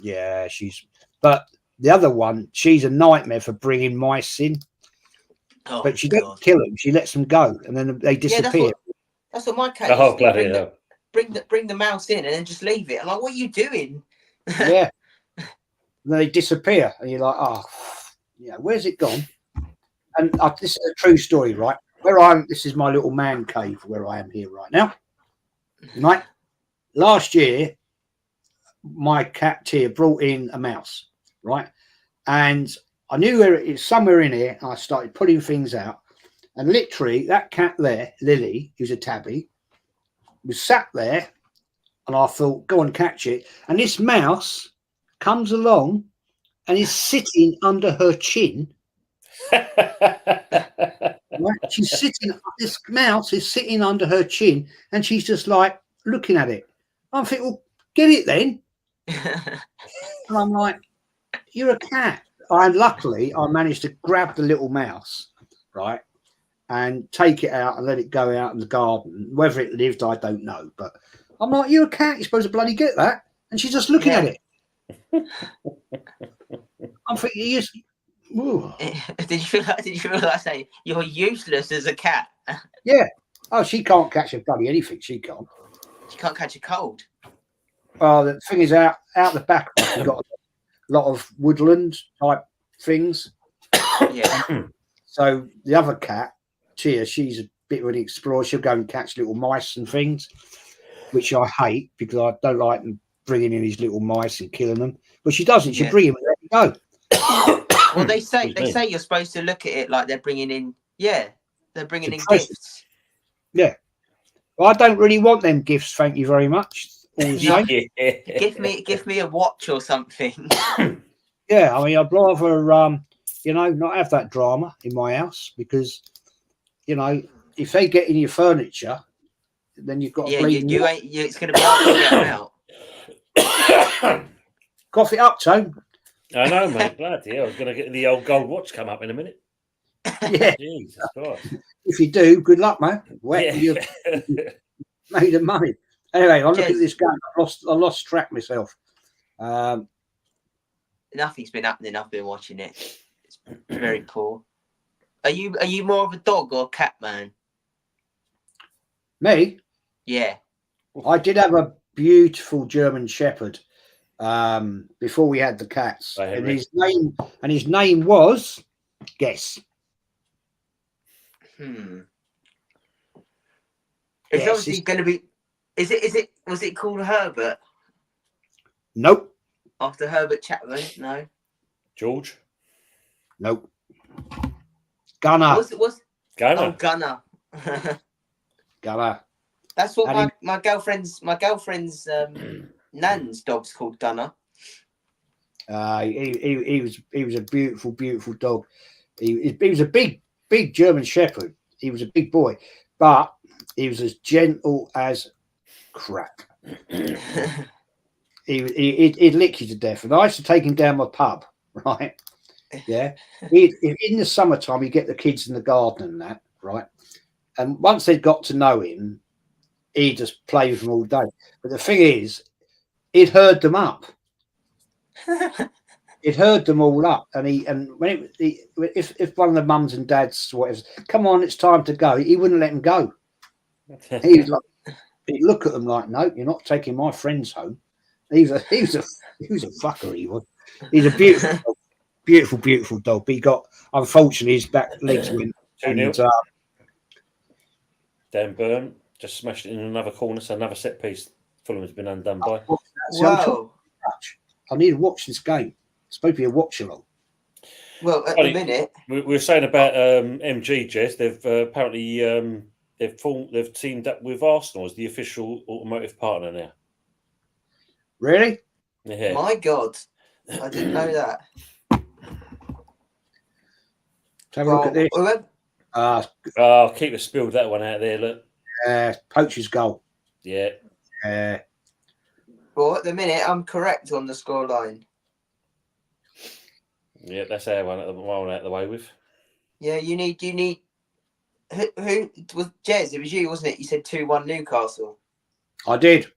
Yeah, but the other one, she's a nightmare for bringing mice in. Oh, but she doesn't kill them. She lets them go, and then they disappear. Yeah, that's what my cat. Oh, bloody hell! Bring the mouse in and then just leave it. I'm like, what are you doing? Yeah. And they disappear, and you're like, oh, yeah, where's it gone? And this is a true story, right? This is my little man cave where I am here right now. Right. Last year, my cat Tia brought in a mouse, right? And I knew where it is, somewhere in here. And I started putting things out, and literally that cat there, Lily, who's a tabby, was sat there, and I thought, go and catch it. And this mouse comes along and is sitting under her chin. Right? This mouse is sitting under her chin, and she's just like looking at it. I think, well, get it then. And I'm like, you're a cat. And luckily, I managed to grab the little mouse, right, and take it out and let it go out in the garden. Whether it lived, I don't know. But I'm like, you're a cat. You're supposed to bloody get that. And she's just looking at it. I'm thinking, yes. Did you feel like saying you're useless as a cat? Yeah. Oh, she can't catch a bloody anything. She can't. She can't catch a cold. Well, the thing is, out the back, we've got a lot of woodland type things. Yeah. So the other cat, Tia, she's a bit of an explorer. She'll go and catch little mice and things, which I hate because I don't like them bringing in these little mice and killing them. But she doesn't. She bring them and let them go. Well, they say you're supposed to look at it like they're bringing in. Yeah, they're bringing in gifts. Yeah. Well, I don't really want them gifts. Thank you very much. Give me a watch or something. Yeah, I mean, I'd rather not have that drama in my house because, if they get in your furniture, then you've got to it's going to be hard to get them out. Cough it up, Tone. I know, mate. Bloody hell. I was going to get the old gold watch come up in a minute. Yeah. Jesus Christ. If you do, good luck, man. You made the money. Anyway, I'm looking at this game. I lost track myself. Nothing's been happening. I've been watching it. It's very poor. Are you more of a dog or a cat man? Me? Yeah. I did have a beautiful German Shepherd before we had the cats, and his name was, guess. It's obviously going to be. Was it called Herbert? Nope. After Herbert Chapman? No. George? Nope. Gunner. What's Gunner? Oh, Gunner. Gunner. That's what And my girlfriend's nan's dog's called Dunner. he was a beautiful dog. He was a big German Shepherd. He was a big boy, but he was as gentle as crap. He'd lick you to death. And I used to take him down my pub, right? Yeah. In the summertime, you get the kids in the garden and that, right? And once they'd got to know him, he'd just play with them all day. But the thing is, he'd herd them up. It herd them all up, and if one of the mums and dads or whatever, come on, it's time to go, he wouldn't let them go. He'd look at them like, no, you're not taking my friends home. He was a fucker. He was. He's a beautiful dog. But he got, unfortunately, his back legs went. 2-0. Dan Burn just smashed it in another corner, so another set piece. Fulham has been undone by. Wow. I need to watch this game. It's supposed to be a watch along. Well, at the minute, we were saying about MG, Jez. They've apparently they've teamed up with Arsenal as the official automotive partner now. Really? Yeah. My God, I didn't know that. Have a look at this. Keep it spilled that one out there. Look. Poacher's goal. Yeah. Well, at the minute, I'm correct on the scoreline. Yeah, that's our one out of the way with. Yeah, you need. Who was Jez? It was you, wasn't it? You said 2-1 Newcastle. I did.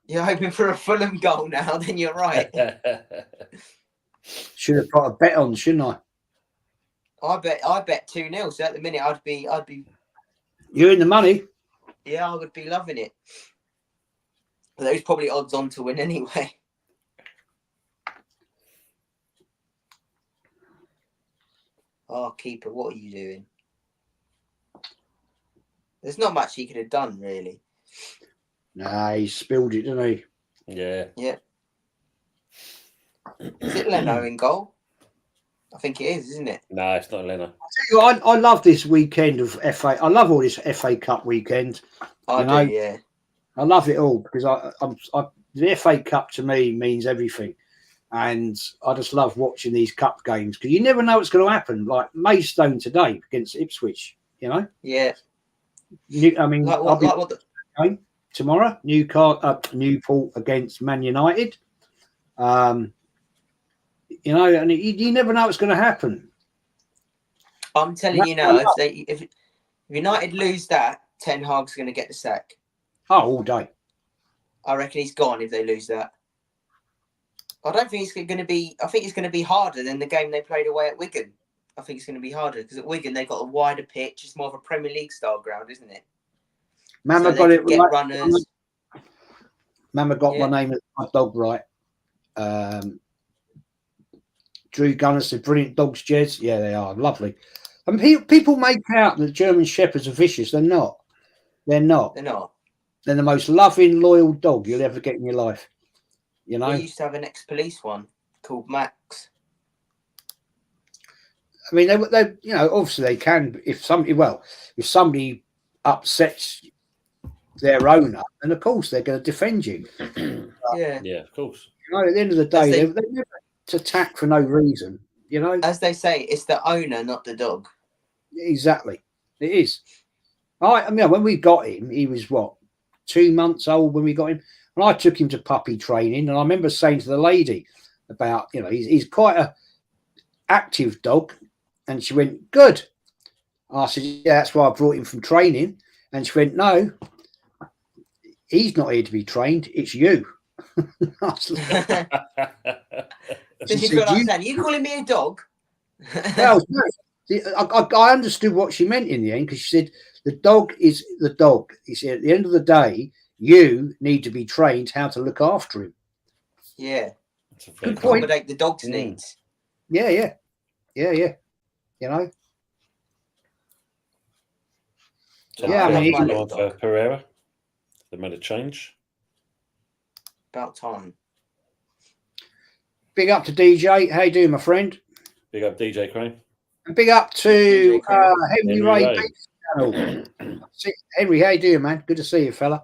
You're hoping for a Fulham goal now. Then you're right. Should have put a bet on, shouldn't I? I bet 2-0. So at the minute, I'd be. You're in the money. Yeah, I would be loving it. But those probably odds on to win anyway. Oh, keeper, what are you doing? There's not much he could have done, really. Nah, he spilled it, didn't he? Yeah. Yeah. Is it Leno in goal? I think it is, isn't it? No, it's not Leno. I love this weekend of FA. I love all this FA Cup weekend. I do, yeah. I love it all because the FA Cup to me means everything. And I just love watching these cup games because you never know what's going to happen. Like Maidstone today against Ipswich, you know? Yeah. I'll be tomorrow, Newport against Man United. And you never know what's going to happen. I'm telling you now, if United lose that, Ten Hag's going to get the sack. Oh, all day. I reckon he's gone if they lose that. I don't think it's going to be. I think it's going to be harder than the game they played away at Wigan. I think it's going to be harder because at Wigan they've got a wider pitch. It's more of a Premier League style ground, isn't it? Mama so got it right. Runners. Mama got my name as my dog right. Drew Gunner said, "Brilliant dogs, Jez." Yeah, they are lovely. And people make out that German Shepherds are vicious. They're not. They're not. They're not. They're the most loving, loyal dog you'll ever get in your life. You know, we used to have an ex-police one called Max. I mean, they obviously they can. If somebody upsets their owner, and of course they're going to defend you. Yeah, of course. You know, at the end of the day, they're never to attack for no reason. You know, as they say, it's the owner, not the dog. Exactly, it is. I mean, when we got him, he was 2 months old when we got him. And I took him to puppy training, and I remember saying to the lady about, he's quite a active dog, and she went, "Good." I said, "Yeah, that's why I brought him from training." And she went, "No, he's not here to be trained. It's you." You calling me a dog? Well, I understood what she meant in the end because she said, "The dog is the dog." He said, "At the end of the day, you need to be trained how to look after him." Yeah. Good point. Accommodate the dog's needs. Yeah. You know. I mean, for Pereira, they made a change. About time. Big up to DJ. How you doing, my friend? Big up DJ Crane. And big up to Henry Ray. channel. Henry, how you doing, man? Good to see you, fella.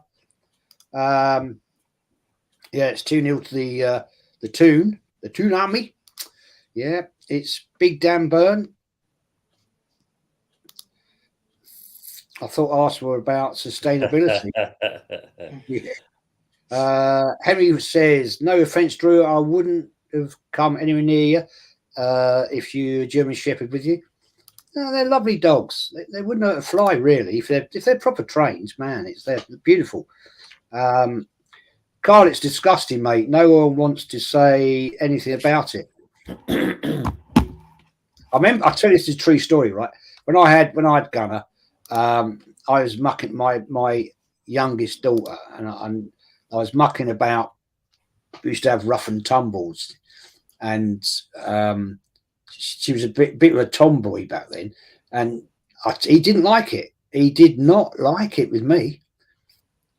Yeah, it's 2-0 to the Toon Army. Yeah, it's Big Dan Burn. I thought Arsenal were about sustainability. Yeah. Henry says, no offence, Drew, I wouldn't have come anywhere near you if you a German Shepherd with you. No, they're lovely dogs. They wouldn't hurt a fly, really, if they're proper trained. Man, they're beautiful. Carl, it's disgusting, mate. No one wants to say anything about it. I'll tell you, this is a true story, right? When I had Gunner, I was mucking my youngest daughter, and I was mucking about. We used to have rough and tumbles, and she was a bit of a tomboy back then, and he didn't like it. He did not like it with me.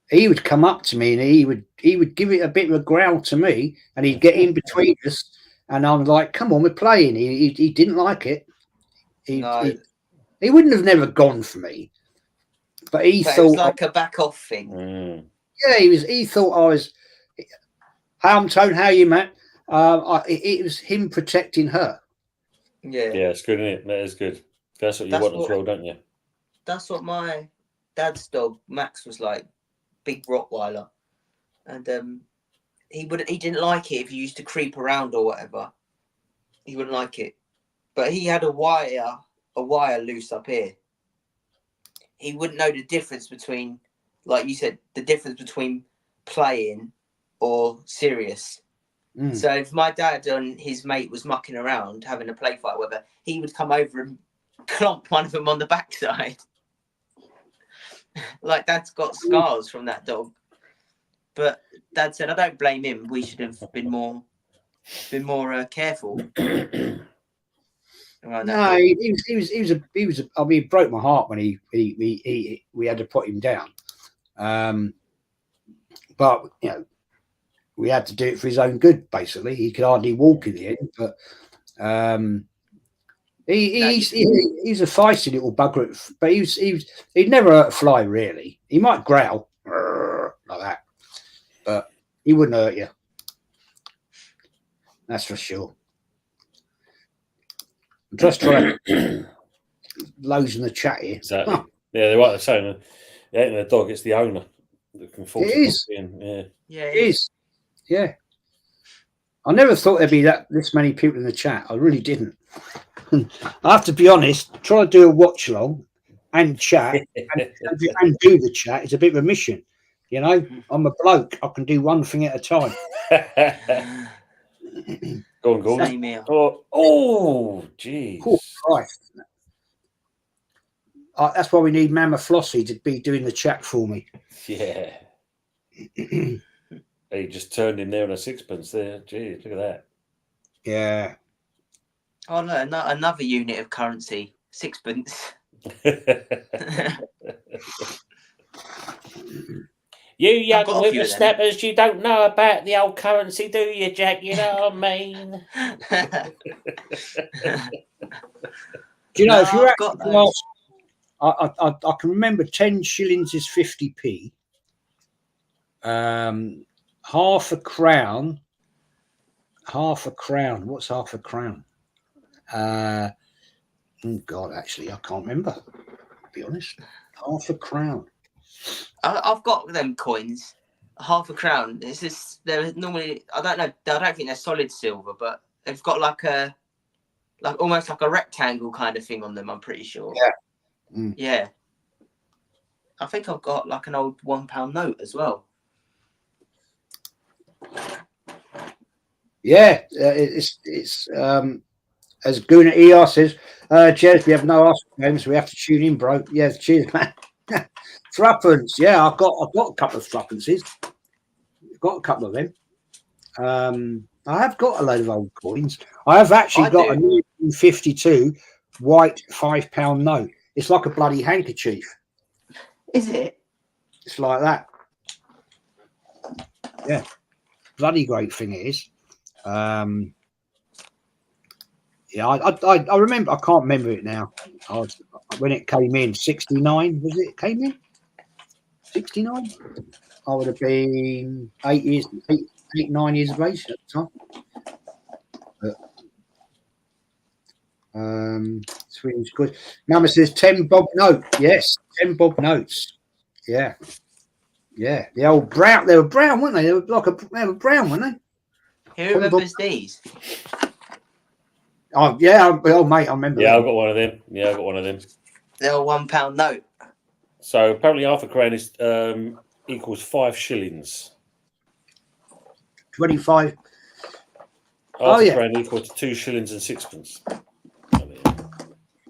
He would come up to me and he would give it a bit of a growl to me, and he'd get in between us, and I'm like, "Come on, we're playing." He didn't like it. He wouldn't have never gone for me, but he thought it was like a back off thing. Yeah, he thought I was. How I'm Tone, how you, Matt? It was him protecting her. Yeah, it's good, isn't it? That is good. That's what you want as well, don't you? That's what my dad's dog Max was like, big Rottweiler, and he didn't like it if you used to creep around or whatever. He wouldn't like it, but he had a wire loose up here. He wouldn't know the difference between, like you said, the difference between playing or serious. So if my dad and his mate was mucking around having a play fight, whatever, he would come over and clomp one of them on the backside. Like, Dad's got scars from that dog. But Dad said, I don't blame him. We should have been more careful. No, he was I mean, it broke my heart when we had to put him down. But you know, we had to do it for his own good. Basically, he could hardly walk in the end. But he's a feisty little bugger. But he'd never hurt a fly, really. He might growl like that, but he wouldn't hurt you. That's for sure. I'm just trying to loads in the chat here. Exactly. Huh. Yeah, they're right. They're saying it ain't the dog; it's the owner that can force it in. Yeah, it is. Yeah, I never thought there'd be this many people in the chat. I really didn't. I have to be honest. Try to do a watch along and chat and do the chat. It's a bit of a mission, you know. I'm a bloke. I can do one thing at a time. Go on. Same here. Oh, jeez. Oh, Christ. That's why we need Mama Flossie to be doing the chat for me. Yeah. He just turned in there on a sixpence there. Jeez, look at that. Yeah. Oh, no, another unit of currency. Sixpence. You young whippersnappers, you don't know about the old currency, do you, Jack? You know what I mean? Do you know, if you're I can remember 10 shillings is 50p. Half a crown. What's half a crown? Oh God, actually, I can't remember. To be honest, half a crown. I've got them coins. Half a crown. They're normally, I don't know. I don't think they're solid silver, but they've got like almost like a rectangle kind of thing on them. I'm pretty sure. Yeah. Yeah. I think I've got like an old £1 note as well. Yeah, it's as Guna ER says, Jez, we have no Arsenal games, we have to tune in, bro. Yeah, cheers, man. Threepence, yeah, I've got a couple of threepences. I've got a couple of them. I have got a load of old coins. I have actually got a 1952 white £5 note. It's like a bloody handkerchief. Is it? It's like that. Yeah, bloody great thing it is. Yeah, I remember. I can't remember it now. When it came in, 69 was it? Came in 69. I would have been 9 years of age at the time. Swedish good. Mama says 10 bob note. Yes, 10 bob notes. Yeah. The old brown. They were brown, weren't they? They were brown, weren't they? Who remembers these? Oh yeah, oh mate, I remember. Yeah, them. I've got one of them. Yeah, I've got one of them. They're a £1 note. So apparently, half a crown is equals 5 shillings. 25. Half a crown equals 2 shillings and sixpence.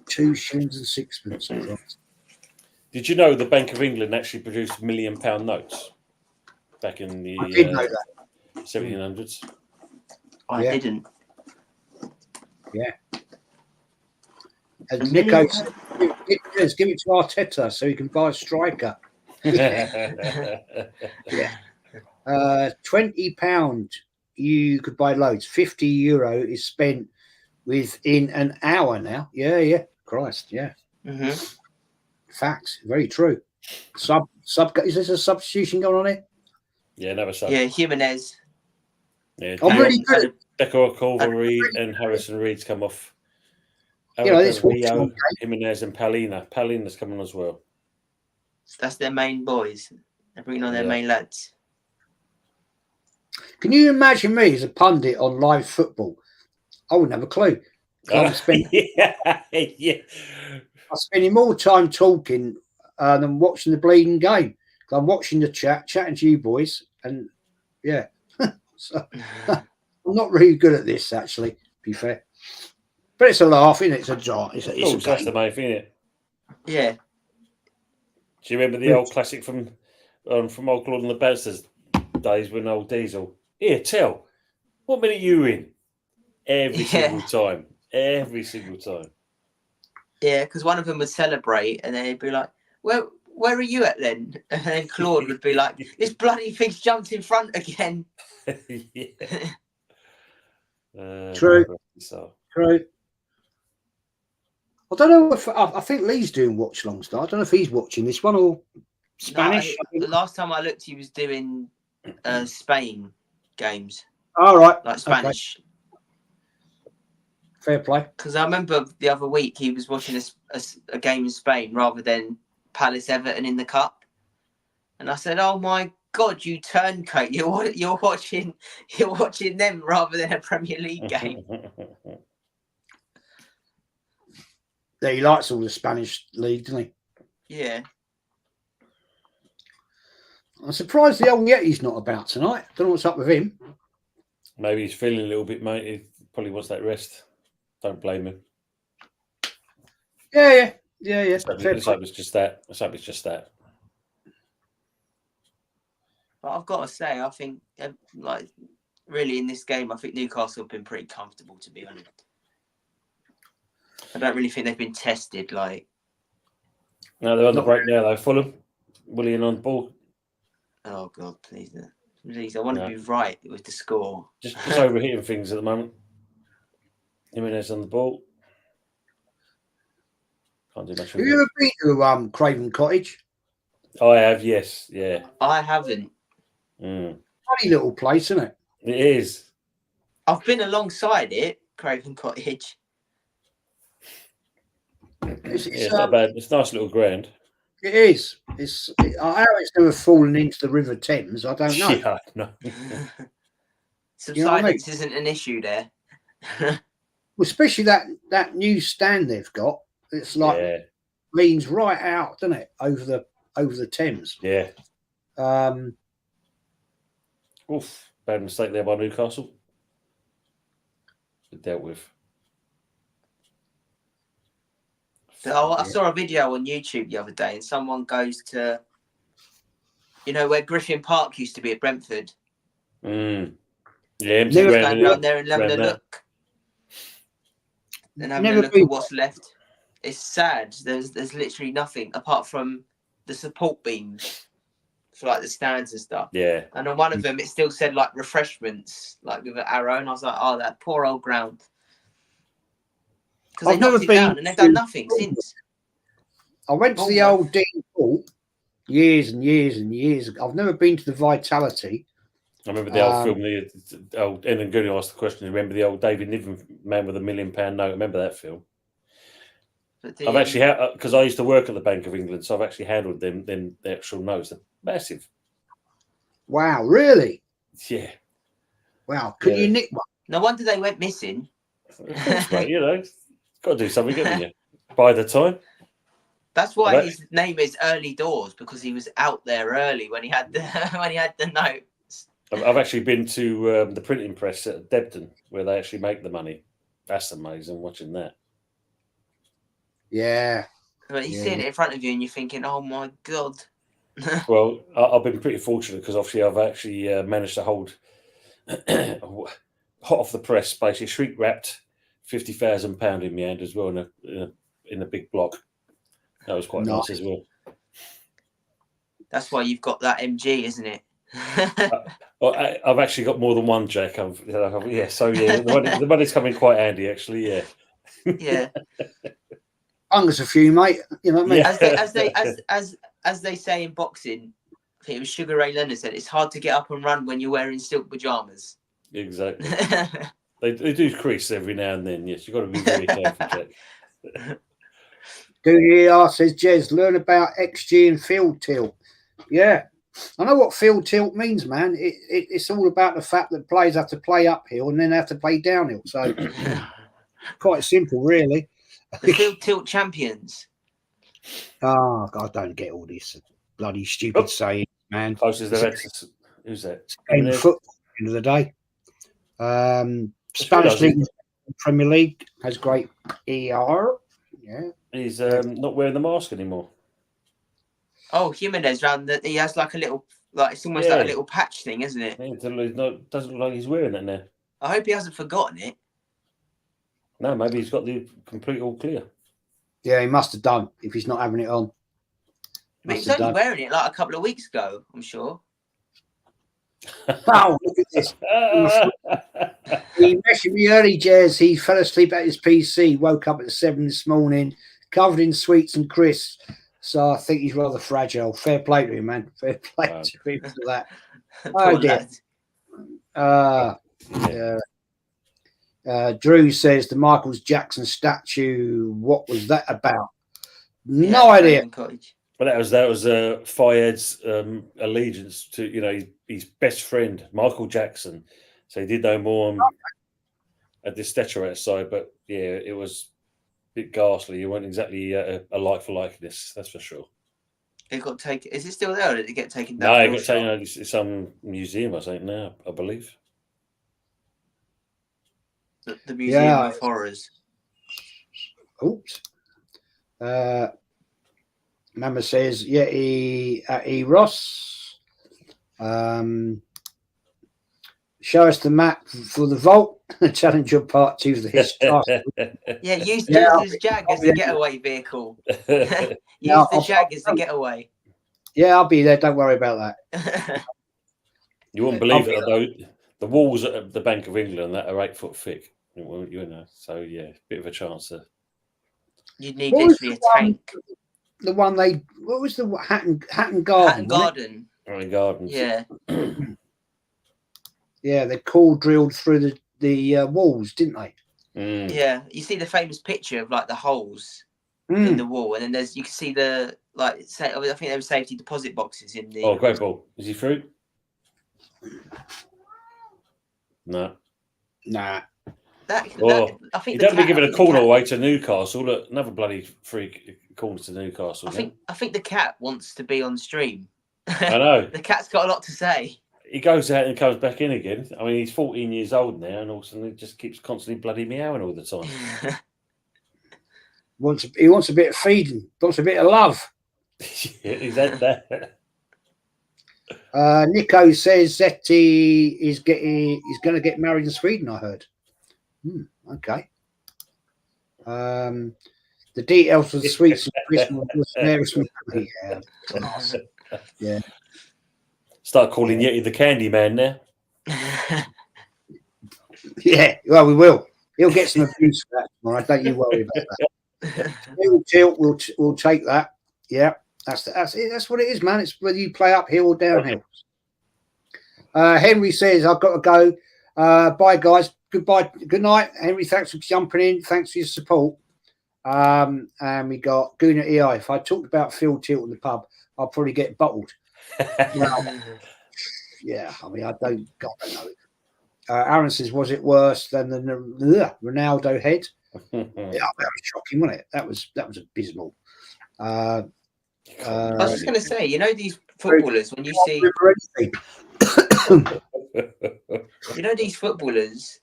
2 shillings and sixpence. Did you know the Bank of England actually produced £1 million notes back in the I did know that. 1700s? I didn't. Yeah. And Nico says, give it to Arteta so he can buy a striker. Yeah. £20, you could buy loads. €50 is spent within an hour now. Yeah. Christ, yeah. Mm-hmm. Facts, very true. Is this a substitution going on here? Yeah, another sub. Yeah, Jimenez. Yeah, I'm really good. Deco, Reed, and Harrison Reed's come off. This Rio, Jimenez, and Palina. Palina's coming as well. That's their main boys. They're bringing on their main lads. Can you imagine me as a pundit on live football? I wouldn't have a clue. I'm spending more time talking than watching the bleeding game. I'm watching the chatting to you boys, and yeah. So I'm not really good at this, actually, to be fair. But it's a laugh, isn't it? It's a joke. It's that's the main thing, isn't it? Yeah. Do you remember the old classic from Old Claude and the Bouncers days when old Diesel? Here, tell. What minute you in? Every single time. Every single time. Yeah, because one of them would celebrate and then he'd be like, where are you at then? And then Claude would be like, this bloody thing's jumped in front again. True. True. I don't know if I think Lee's doing watch longs now. I don't know if he's watching this one or Spanish. No, the last time I looked, he was doing Spain games. All right. Like Spanish. Okay. Fair play. Because I remember the other week he was watching a game in Spain rather than Palace Everton in the Cup. And I said, oh my God, you turncoat. You're watching them rather than a Premier League game. Yeah, he likes all the Spanish league, doesn't he? Yeah. I'm surprised the old Yeti's not about tonight. Don't know what's up with him. Maybe he's feeling a little bit, mate. He probably wants that rest. Don't blame him. Yeah. Let's hope it's just that. But I've got to say, I think, really in this game, I think Newcastle have been pretty comfortable, to be honest. I don't really think they've been tested. No, they're on the break now, though. Fulham, Willian on ball. Oh God, please! I want to be right with the score. Just overheating things at the moment. Jimenez on the ball. Can't do much. Have you ever been to Craven Cottage? I have, yes, yeah. I haven't. Funny little place, isn't it? It is. I've been alongside it, Craven Cottage. It's not bad. It's a nice little ground. It is. How it's never fallen into the River Thames, I don't know. Yeah, no. Subsidence isn't an issue there. Well, especially that new stand they've got. It's like leans right out, doesn't it, over the Thames? Yeah. Oof, bad mistake there by Newcastle. It's dealt with. I saw a video on YouTube the other day, and someone goes to, where Griffin Park used to be at Brentford. Yeah, going down there and having a look. And having a look at what's left. It's sad. There's literally nothing apart from the support beams for like the stands and stuff. Yeah. And on one of them, it still said like refreshments, like with an arrow. And I was like, oh, that poor old ground. because they knocked it down and they've done nothing since. I went to the old Dean Court years and years and years ago. I've never been to the Vitality. I remember the old film, the old Ellen Goody asked the question. Remember the old David Niven man with a £1 million note? Remember that film? I've actually because I used to work at the Bank of England, so I've actually handled them. Then the actual notes, they're massive. Wow, really? Yeah. Wow. Can you nick one? No wonder they went missing. Of course, mate. You know, got to do something, haven't you? By the time. That's why his name is Early Doors, because he was out there early when he had the notes. I've actually been to the printing press at Debden, where they actually make the money. That's amazing, watching that. Yeah. But you're seeing it in front of you and you're thinking, oh my God. Well, I've been pretty fortunate because obviously I've actually managed to hold hot off the press, basically shrink wrapped £50,000 in my hand as well in a big block. That was quite nice as well. That's why you've got that MG, isn't it? I've actually got more than one, Jack. So the money's coming quite handy, actually. Yeah. Yeah. There's a few, mate. You know what I mean? Yeah. As they say in boxing, I think it was Sugar Ray Leonard said, it's hard to get up and run when you're wearing silk pajamas. Exactly. they do crease every now and then. Yes, you've got to be very careful, Jack. DER says, Jez, learn about XG and field tilt. Yeah. I know what field tilt means, man. It's all about the fact that players have to play uphill and then have to play downhill. So quite simple, really. The field tilt champions. Oh, God, I don't get all this bloody stupid saying, man. Who's that? Game of football at the end of the day. Spanish League, Premier League has great ER. Yeah. He's not wearing the mask anymore. Oh, Jimenez he has like a little, like it's almost like a little patch thing, isn't it? It doesn't look like he's wearing it now. I hope he hasn't forgotten it. No, maybe he's got the complete all clear. Yeah, he must have done if he's not having it on. But he was only wearing it like a couple of weeks ago, I'm sure. Oh, look at this. He messaged me early, Jez. He fell asleep at his PC, woke up at 7 this morning, covered in sweets and crisps. So I think he's rather fragile. Fair play to him, man. Fair play to him for that. Oh, dear. Drew says the Michael Jackson statue, what was that about? No idea. Well, that was Fayed's allegiance to his best friend Michael Jackson. So he did no more at this statue outside, but yeah, it was a bit ghastly. It wasn't exactly a like for likeness, that's for sure. It got taken. Is it still there, or did it get taken down? No, it got taken to some museum, I think now, I believe. The Museum of Horrors. Oops. Mama says, Ross. Show us the map for the vault. Challenger Part 2 of the history. Yeah, use the Jag as the getaway vehicle. Use the Jag as the getaway. Yeah, I'll be there. Don't worry about that. You wouldn't believe it, though. The walls at the Bank of England that are 8 foot thick. So yeah, bit of a chance there. You'd need literally a tank. The one what was the Hatton Garden? Hatton Garden. Hatton Garden. Yeah. Yeah, they drilled through the walls, didn't they? Mm. Yeah, you see the famous picture of like the holes in the wall, and then you can see I think there were safety deposit boxes in the. Oh, great ball! Is he through? No. Nah. I think you don't be giving a corner away to Newcastle. Look, another bloody free corner to Newcastle. I think the cat wants to be on stream. I know. The cat's got a lot to say. He goes out and comes back in again. I mean, he's 14 years old now, and all of a sudden he just keeps constantly bloody meowing all the time. He wants a bit of feeding. Wants a bit of love. Yeah, he's had that. Nico says Zetti is going to get married in Sweden. I heard. Okay. The details of the sweets and Christmas. Yeah. Start calling Yeti the Candy Man now. Yeah, well, we will. He'll get some abuse for that tomorrow. Don't you worry about that. Hill tilt, we'll take that. Yeah, that's it. That's what it is, man. It's whether you play uphill or downhill. Henry says, I've got to go. Bye, guys. Goodbye. Good night, Henry. Thanks for jumping in. Thanks for your support. And we got Guna EI. If I talked about Phil Tilt in the pub, I'll probably get bottled. Well, yeah, I mean, I don't know. Aaron says, was it worse than the Ronaldo head? Yeah, that was shocking, wasn't it? That was abysmal. I was just going to say, you know, these footballers, when you see, you know, these footballers,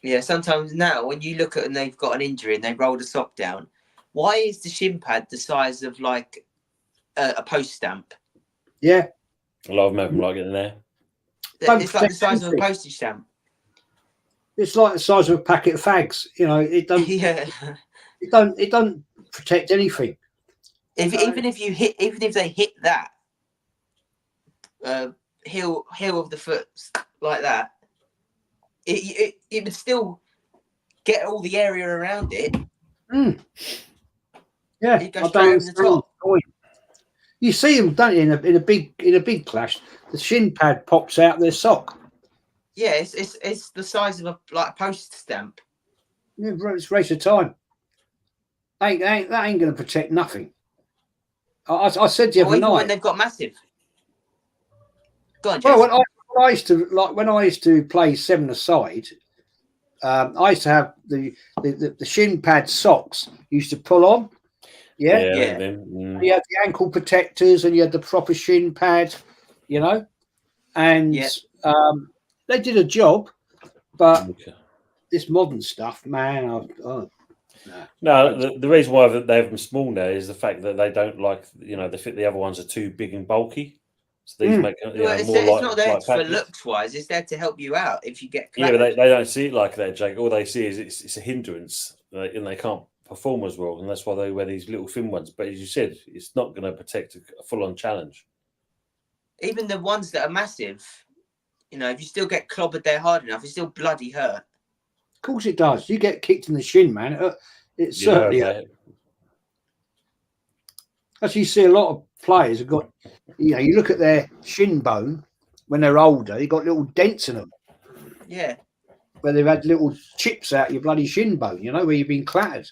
yeah, sometimes now when you look at and they've got an injury and they roll the sock down, why is the shin pad the size of like a post stamp? Yeah. A lot of them like it in there. It's like the size of a postage stamp. It's like the size of a packet of fags. You know, it don't. Yeah. It don't protect anything. Even if they hit that heel of the foot like that, it would still get all the area around it. Mm. Yeah, it goes straight over the top. You see them, don't you? In a big clash, the shin pad pops out their sock. Yeah, it's the size of a post stamp. Yeah, it's a waste of time. That ain't going to protect nothing. I said the other night when they've got massive. Go on, well, when I used to play 7-a-side, I used to have the shin pad socks used to pull on. Yeah. You had the ankle protectors and you had the proper shin pad, you know, and they did a job, but this modern stuff, man. No, the reason why they have them small now is the fact that they don't like, you know, the other ones are too big and bulky. So these make it's not there for looks wise. It's there to help you out if you get clattered. Yeah, but they don't see it like that, Jake. All they see is it's a hindrance, and they can't perform as well, and that's why they wear these little thin ones. But as you said, it's not going to protect a full-on challenge. Even the ones that are massive, you know, if you still get clobbered there hard enough, it still bloody hurt. Of course it does. You get kicked in the shin, man. It certainly. Actually, you see a lot of players have got, you know, you look at their shin bone when they're older, they've got little dents in them. Yeah. Where they've had little chips out your bloody shin bone, you know, where you've been clattered.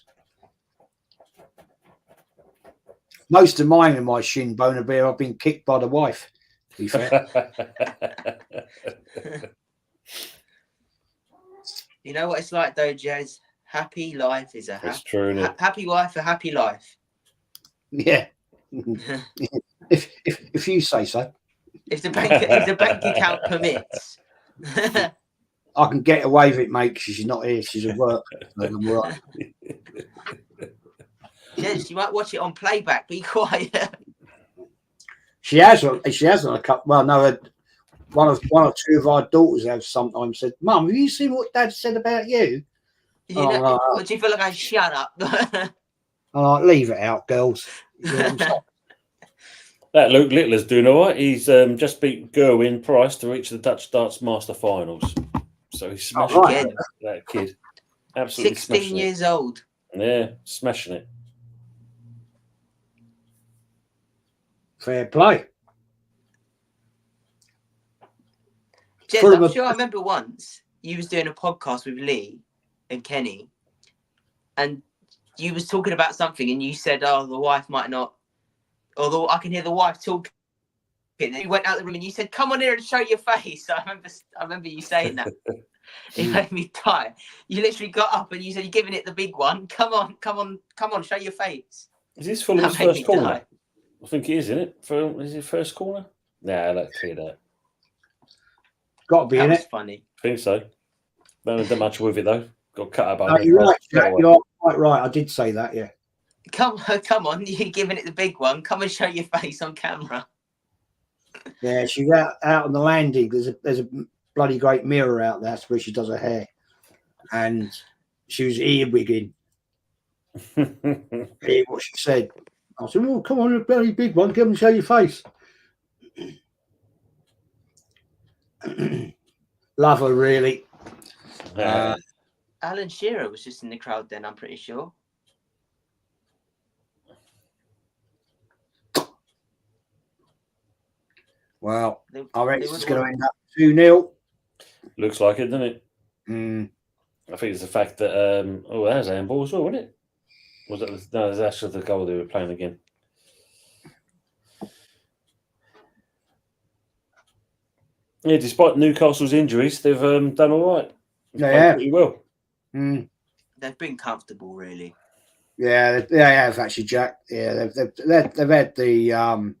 Most of mine in my shin bone have been I've been kicked by the wife, to be fair. You know what it's like though, Jez? Happy life is a happy wife, a happy life. Yeah. if you say so. If the bank account permits. I can get away with it, mate, because she's not here. She's at work. I'm all right. Yes, you might watch it on playback. Be quiet. She has on a couple. Well, no, one or two of our daughters have sometimes said, "Mum, have you seen what Dad said about you?" What do you feel like? I shut up. Leave it out, girls. That Luke Littler's doing all right. He's just beat Gerwin Price to reach the Dutch Darts Master Finals. So he's smashing that kid. Absolutely 16 years old. Yeah, smashing it. Fair play. Jez, I'm sure I remember once you was doing a podcast with Lee and Kenny, and you was talking about something, and you said, "Oh, the wife might not." Although I can hear the wife talking, and you went out the room and you said, "Come on here and show your face." I remember you saying that. It made me die. You literally got up and you said, "You're giving it the big one. Come on, show your face." Is this Fulham's first corner? I think it is, isn't it? Is it first corner? Nah, let's clear that. Got to be in it. Funny. I think so. Don't do much with it though. Got cut about. No, you're right, Jack. You're quite right. I did say that. Yeah. Come on! You're giving it the big one. Come and show your face on camera. Yeah, she's out on the landing. There's a bloody great mirror out there. That's where she does her hair, and she was earwigging. Hear what she said. I said, "Well, come on, a bloody big one. Come and show your face." Love her, really. Alan Shearer was just in the crowd then, I'm pretty sure. Well, I reckon it's wouldn't going to want- end up 2-0. Looks like it, doesn't it? Mm. I think it's the fact that that was handball as well, wasn't it? Was that no? That's actually the goal they were playing again. Yeah, despite Newcastle's injuries, they've done all right. They've played pretty well. Mm. They've been comfortable, really. Yeah, they have actually, Jack. Yeah, they've had the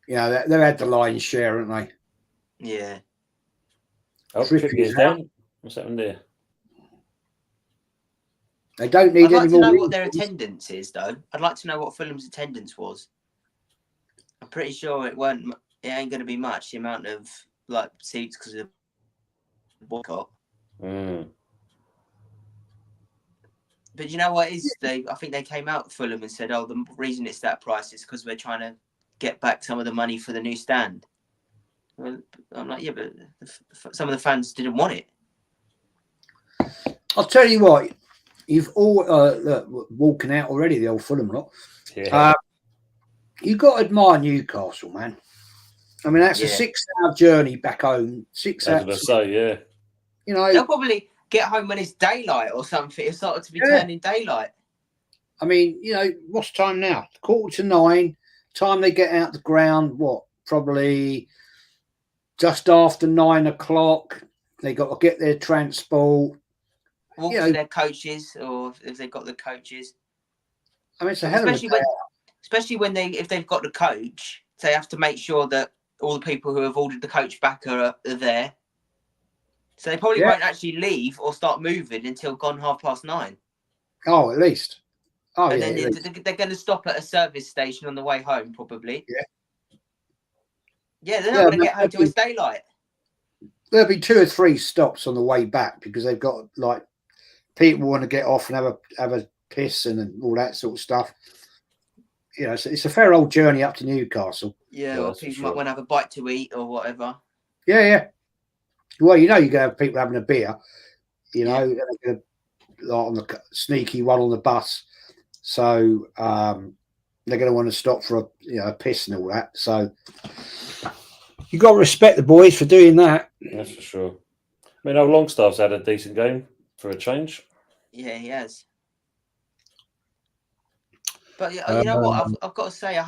they've had the lion's share, haven't they? Yeah. Oh, Trippier's down. What's happened there? They don't need I'd like any to more. know what their attendance is, though. I'd like to know what Fulham's attendance was. I'm pretty sure it ain't going to be much, the amount of like seats because of the boycott. Mm. But you know what is I think they came out Fulham and said, "Oh, the reason it's that price is because we're trying to get back some of the money for the new stand." Well, I'm like, yeah, but some of the fans didn't want it. I'll tell you what, you've all walking out already. The old Fulham lot. Yeah. You've got to admire Newcastle, man. I mean, that's a 6-hour journey back home. 6 hours. I was going to say, yeah. You know, they'll probably get home when it's daylight or something. It's started to be turning daylight. I mean, you know, what's time now? 8:45. Time they get out the ground, what? Probably just after 9 o'clock. They got to get their transport. Walk to their coaches, or if they've got the coaches. I mean, it's a hell of a day out. Especially if they've got the coach, they have to make sure that all the people who have ordered the coach back are there. So they probably won't actually leave or start moving until gone 9:30. Oh, at least. Oh, and yeah. then they're going to stop at a service station on the way home, probably. Yeah. Yeah, they're not going to get home till it's daylight. There'll be 2 or 3 stops on the way back because they've got like people want to get off and have a piss and all that sort of stuff. You know, so it's a fair old journey up to Newcastle. Yeah, or people might want to have a bite to eat or whatever. Yeah, yeah. Well, you know, you're going to have people having a beer. You know, they're going to on the sneaky one on the bus. So they're going to want to stop for a piss and all that. So you've got to respect the boys for doing that. That's for sure. I mean, our Longstaff's had a decent game for a change. Yeah, he has. But you know what? I've got to say,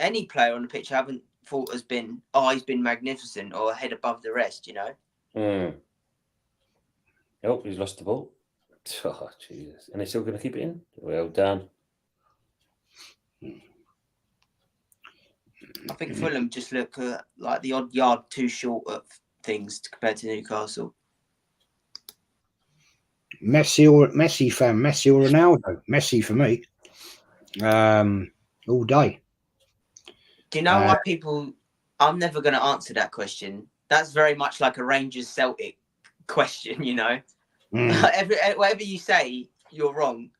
any player on the pitch I haven't thought has been, he's been magnificent or head above the rest, you know? Mm. Oh, he's lost the ball. Oh, Jesus. And he's still going to keep it in? Well done. I think Fulham just look like the odd yard too short of things compared to Newcastle. Messi or Ronaldo? Messi for me. All day. Do you know why people... I'm never going to answer that question. That's very much like a Rangers-Celtic question, you know? Whatever you say, you're wrong.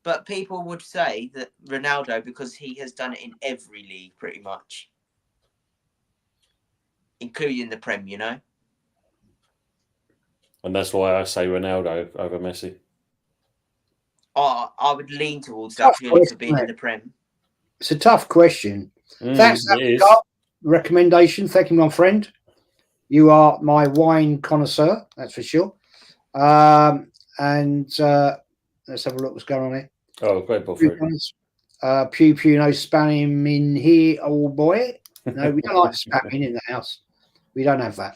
But people would say that Ronaldo, because he has done it in every league pretty much, including the Prem, you know? And that's why I say Ronaldo over Messi. I would lean towards that purely for being in the Prem. It's a tough question. Thanks for the recommendation. Thank you, my friend. You are my wine connoisseur, that's for sure. And let's have a look what's going on here. Oh, great ball. Pew pew, no spamming in here, old boy. No, we don't like spamming in the house. We don't have that.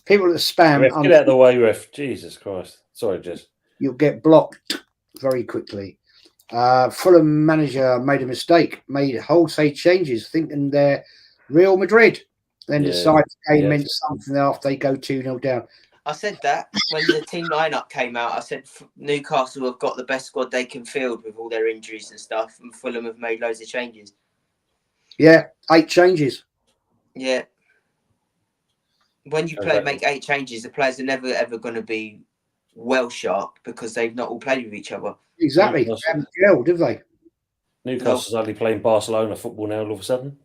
People that spam. Ref, get out of the way, ref. Jesus Christ. Sorry, Jess. You'll get blocked very quickly. Fulham manager made a mistake, made wholesale changes, thinking they're Real Madrid, then decided the game meant something after they go 2-0 down. I said that when the team lineup came out. I said Newcastle have got the best squad they can field with all their injuries and stuff, and Fulham have made loads of changes. Yeah, 8 changes. Yeah. When you make 8 changes, the players are never ever going to be well sharp because they've not all played with each other. Exactly. They haven't gelled, have they? Newcastle's only playing Barcelona football now all of a sudden.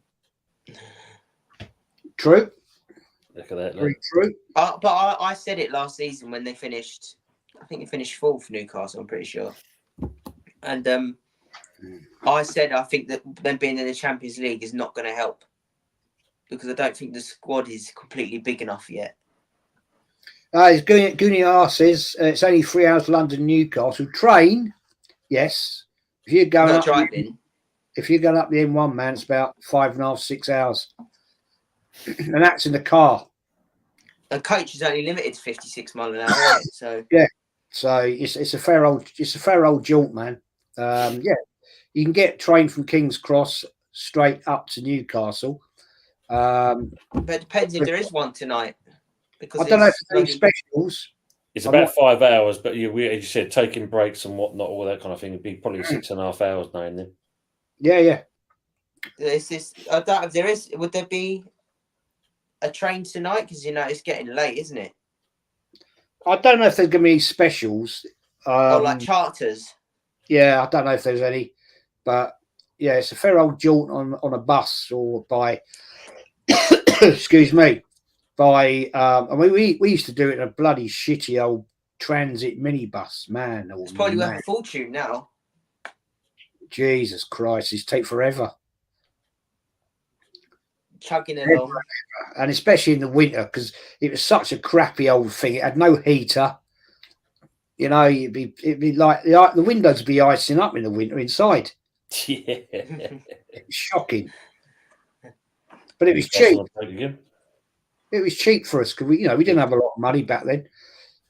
True. Look at that. Very Look. true. But I said it last season when they finished. I think they finished fourth, Newcastle. I'm pretty sure. And I said I think that them being in the Champions League is not going to help because I don't think the squad is completely big enough yet. Goonie R says it's only 3 hours London, Newcastle. Train, yes. If you're going Not up, driving. if you're going up the M1, man, it's about 5.5, 6 hours, and that's in the car. A coach is only limited to 56 miles an hour, isn't it? So yeah, so it's a fair old jaunt, man. Yeah, you can get train from King's Cross straight up to Newcastle. but it depends if there is one tonight. Because I don't know if there's any specials. It's about 5 hours, but as you said, taking breaks and whatnot, all that kind of thing, it'd be probably 6.5 hours now and then. Yeah. It's this. I don't know if there is. Would there be a train tonight? Because it's getting late, isn't it? I don't know if there's going to be specials. Or like charters. Yeah, I don't know if there's any, but yeah, it's a fair old jaunt on a bus or by. Excuse me. By I mean, we used to do it in a bloody shitty old transit minibus, man. It's probably worth a fortune now. Jesus Christ, it's take forever. Chugging along. And especially in the winter, because it was such a crappy old thing. It had no heater. It'd be like the windows would be icing up in the winter inside. Yeah. Shocking. But it was cheap. It was cheap for us because we didn't have a lot of money back then.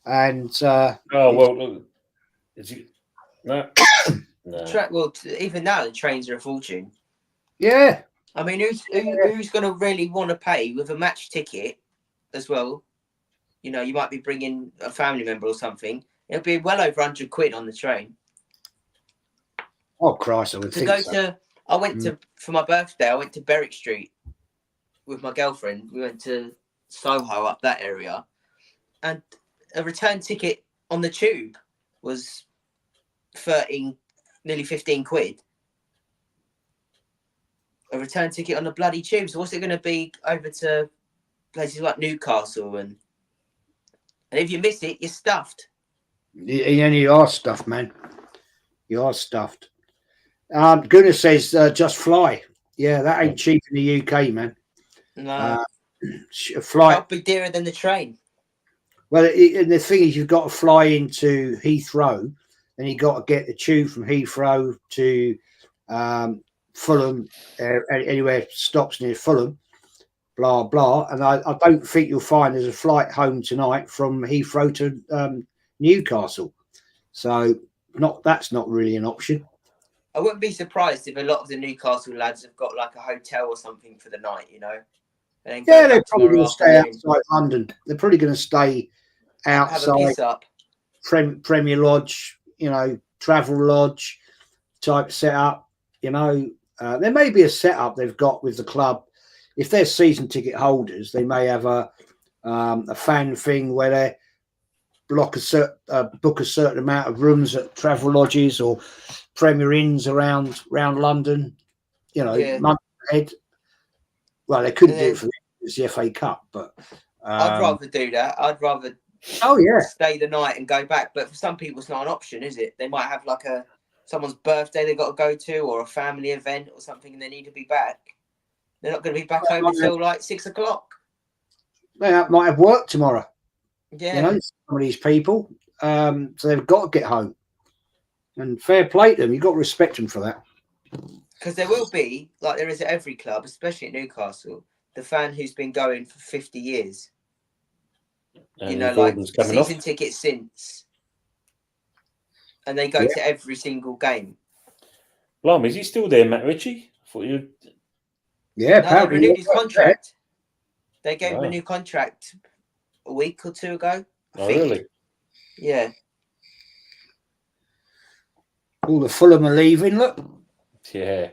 And no. Well, even now the trains are a fortune. Yeah. I mean, who's going to really want to pay with a match ticket as well? You might be bringing a family member or something. It'll be well over £100 on the train. Oh Christ, I would think so. I went to for my birthday. I went to Berwick Street with my girlfriend. We went to Soho up that area, and a return ticket on the tube was 13, nearly 15 quid. A return ticket on the bloody tube. So what's it going to be over to places like Newcastle and if you miss it, you're stuffed. You are stuffed, man. You are stuffed. Gunnar says just fly. Yeah, that ain't cheap in the UK, man. No. Flight. That'll be dearer than the train. Well, the thing is, you've got to fly into Heathrow, and you've got to get the tube from Heathrow to Fulham, anywhere stops near Fulham, blah, blah. And I don't think you'll find there's a flight home tonight from Heathrow to Newcastle. So that's not really an option. I wouldn't be surprised if a lot of the Newcastle lads have got like a hotel or something for the night, And yeah, they're probably going to stay outside London. They're probably going to stay outside. Have a piss up. Premier Lodge, travel lodge type setup. There may be a setup they've got with the club. If they're season ticket holders, they may have a fan thing where they book a certain amount of rooms at travel lodges or Premier Inns around London. Month ahead. Well, they couldn't do it for the FA Cup, but I'd rather do that. I'd rather stay the night and go back. But for some people, it's not an option, is it? They might have like someone's birthday they've got to go to or a family event or something, and they need to be back. They're not going to be back home until like 6 o'clock. They might have work tomorrow. Yeah, some of these people, so they've got to get home. And fair play to them. You've got to respect them for that. Because there will be, like there is at every club, especially at Newcastle, the fan who's been going for 50 years. And like season tickets since. And they go to every single game. Blimey, is he still there, Matt Ritchie? I thought you. Yeah, no, they renewed his contract. They gave him a new contract a week or two ago. I think. Really? Yeah. All the Fulham are leaving. Look. Yeah.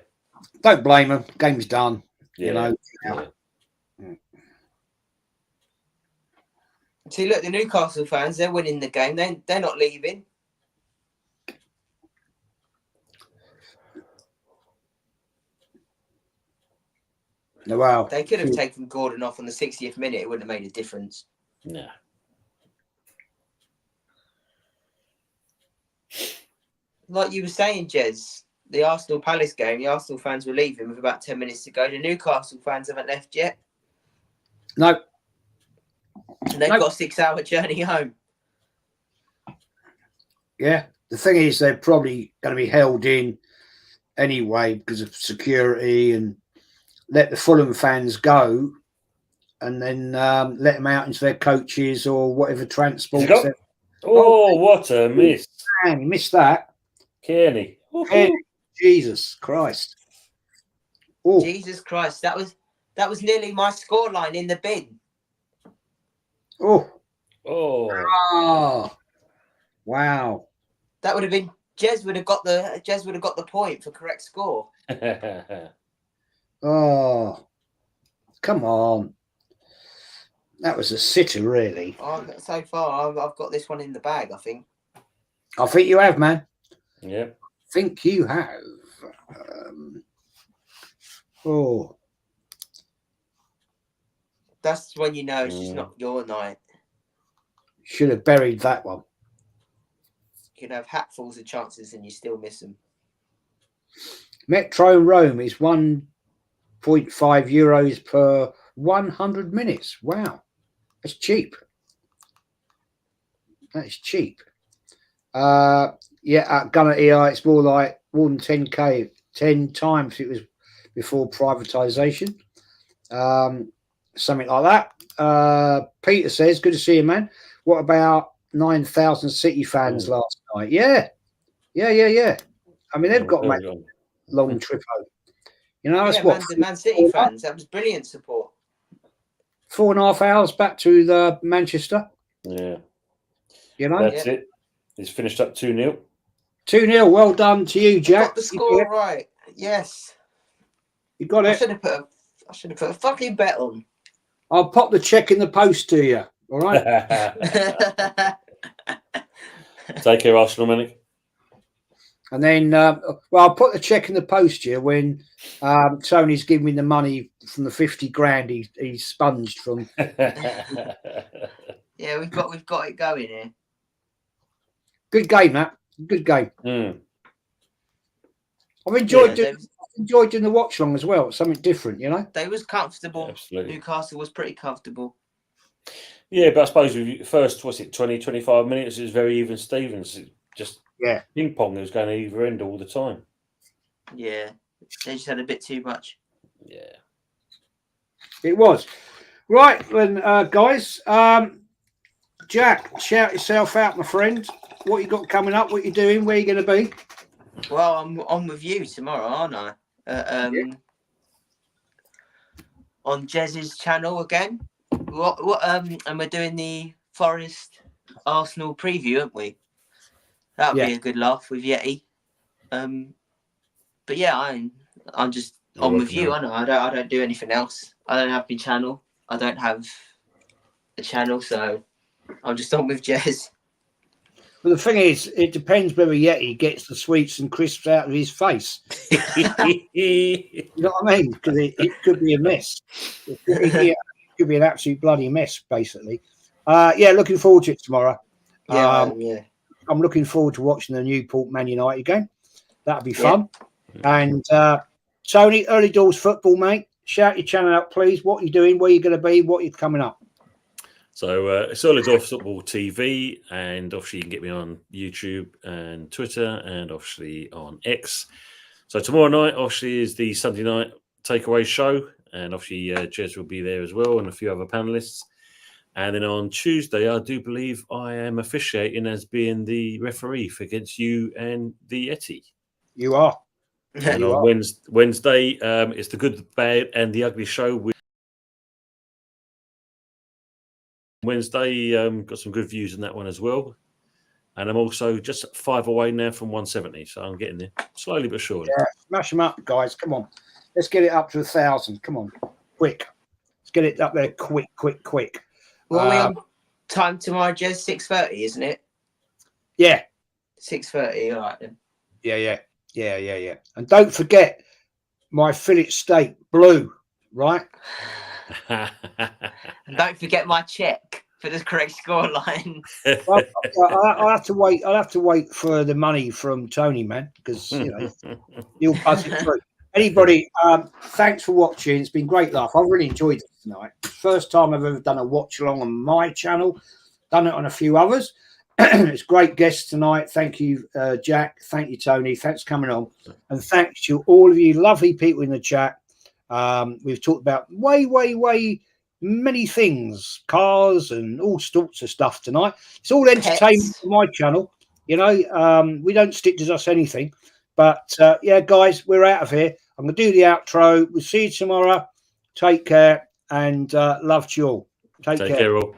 Don't blame them. Game's done. Yeah. See, look, the Newcastle fans, they're winning the game. They're not leaving. Wow. They could have taken Gordon off on the 60th minute. It wouldn't have made a difference. No. Like you were saying, Jez, the Arsenal Palace game, the Arsenal fans were leaving with about 10 minutes to go. The Newcastle fans haven't left yet. No. And they've got a 6-hour journey home. Yeah. The thing is, they're probably going to be held in anyway because of security, and let the Fulham fans go and then let them out into their coaches or whatever transport. Oh, what a miss. Man, you missed that. Kearney. Jesus Christ. Oh. Jesus Christ. That was nearly my scoreline in the bin. Oh. Oh. Wow. That would have been Jez would have got the point for correct score. Oh. Come on. That was a sitter, really. So far, I've got this one in the bag, I think. I think you have, man. Yeah. I think you have. That's when you know it's just not your night. Should have buried that one. You can have hatfuls of chances and you still miss them. Metro Rome is 1.5 euros per 100 minutes. Wow. That's cheap. That is cheap. At Gunner EI, it's more than 10k, 10 times it was before privatisation. Something like that. Peter says, good to see you, man. What about 9,000 City fans last night? Yeah. I mean, they've got to make a long trip home. You know, that's what Man City fans. That was brilliant support. 4.5 hours back to the Manchester. Yeah. You know, that's it. It's finished up 2-0. 2-0. Well done to you, Jack. Got the score right. Yes. You got it. I should have put a fucking bet on. I'll pop the check in the post to you. All right. Take care, Arsenal, Manic. And then, I'll put the check in the post here when Tony's giving me the money from the 50 grand he sponged from. Yeah, we've got it going here. Good game, Matt. Good game. I've enjoyed doing the watch long as well. It's something different, you know. They was comfortable. Absolutely. Newcastle was pretty comfortable. Yeah, but I suppose with the first 20, 25 minutes, it was very even Stevens. Just ping pong. It was going to either end all the time. Yeah, they just had a bit too much. Yeah, it was. Right then, guys. Jack, shout yourself out, my friend. What you got coming up? What you doing? Where you going to be? Well, I'm on with you tomorrow, aren't I? On Jez's channel again. And we're doing the Forest Arsenal preview, aren't we? That'll be a good laugh with Yeti. But yeah, I'm just on with you. I don't do anything else. I don't have my channel. I don't have a channel, so I'm just on with Jez. Well, the thing is, it depends whether Yeti gets the sweets and crisps out of his face. You know what I mean? Because it could be a mess. It could be an absolute bloody mess, basically. Looking forward to it tomorrow. I'm looking forward to watching the Newport Man United game. That'll be fun. And Tony, early doors football, mate. Shout your channel out, please. What are you doing? Where are you going to be? What are you coming up? So it's Early Doors Football TV, and obviously you can get me on YouTube and Twitter, and obviously on X. So tomorrow night, obviously, is the Sunday night takeaway show, and obviously Jez will be there as well, and a few other panelists. And then on Tuesday, I do believe I am officiating as being the referee against you and the Yeti. You are. And on Wednesday, it's the Good, the Bad, and the Ugly show with Wednesday. Got some good views in that one as well. And I'm also just 5 away now from 170, so I'm getting there slowly but surely. Yeah, smash them up, guys. Come on. Let's get it up to 1,000. Come on. Quick. Let's get it up there quick. Well, we on time tomorrow, Jez, 6:30, isn't it? Yeah. 6:30, all right then. Yeah. And don't forget my fillet steak, blue. right? And don't forget my check for the correct scoreline. Well, I'll have to wait. I'll have to wait for the money from Tony, man, because you'll buzz it through. Anybody, thanks for watching. It's been great laugh. I really enjoyed it tonight. First time I've ever done a watch along on my channel. Done it on a few others. It's great guests tonight. Thank you, Jack. Thank you, Tony. Thanks for coming on, and thanks to all of you lovely people in the chat. We've talked about way many things, cars and all sorts of stuff tonight. It's all entertainment for my channel. We don't stick to just anything. But yeah, guys, we're out of here. I'm going to do the outro. We'll see you tomorrow. Take care and love to you all. Take care. All.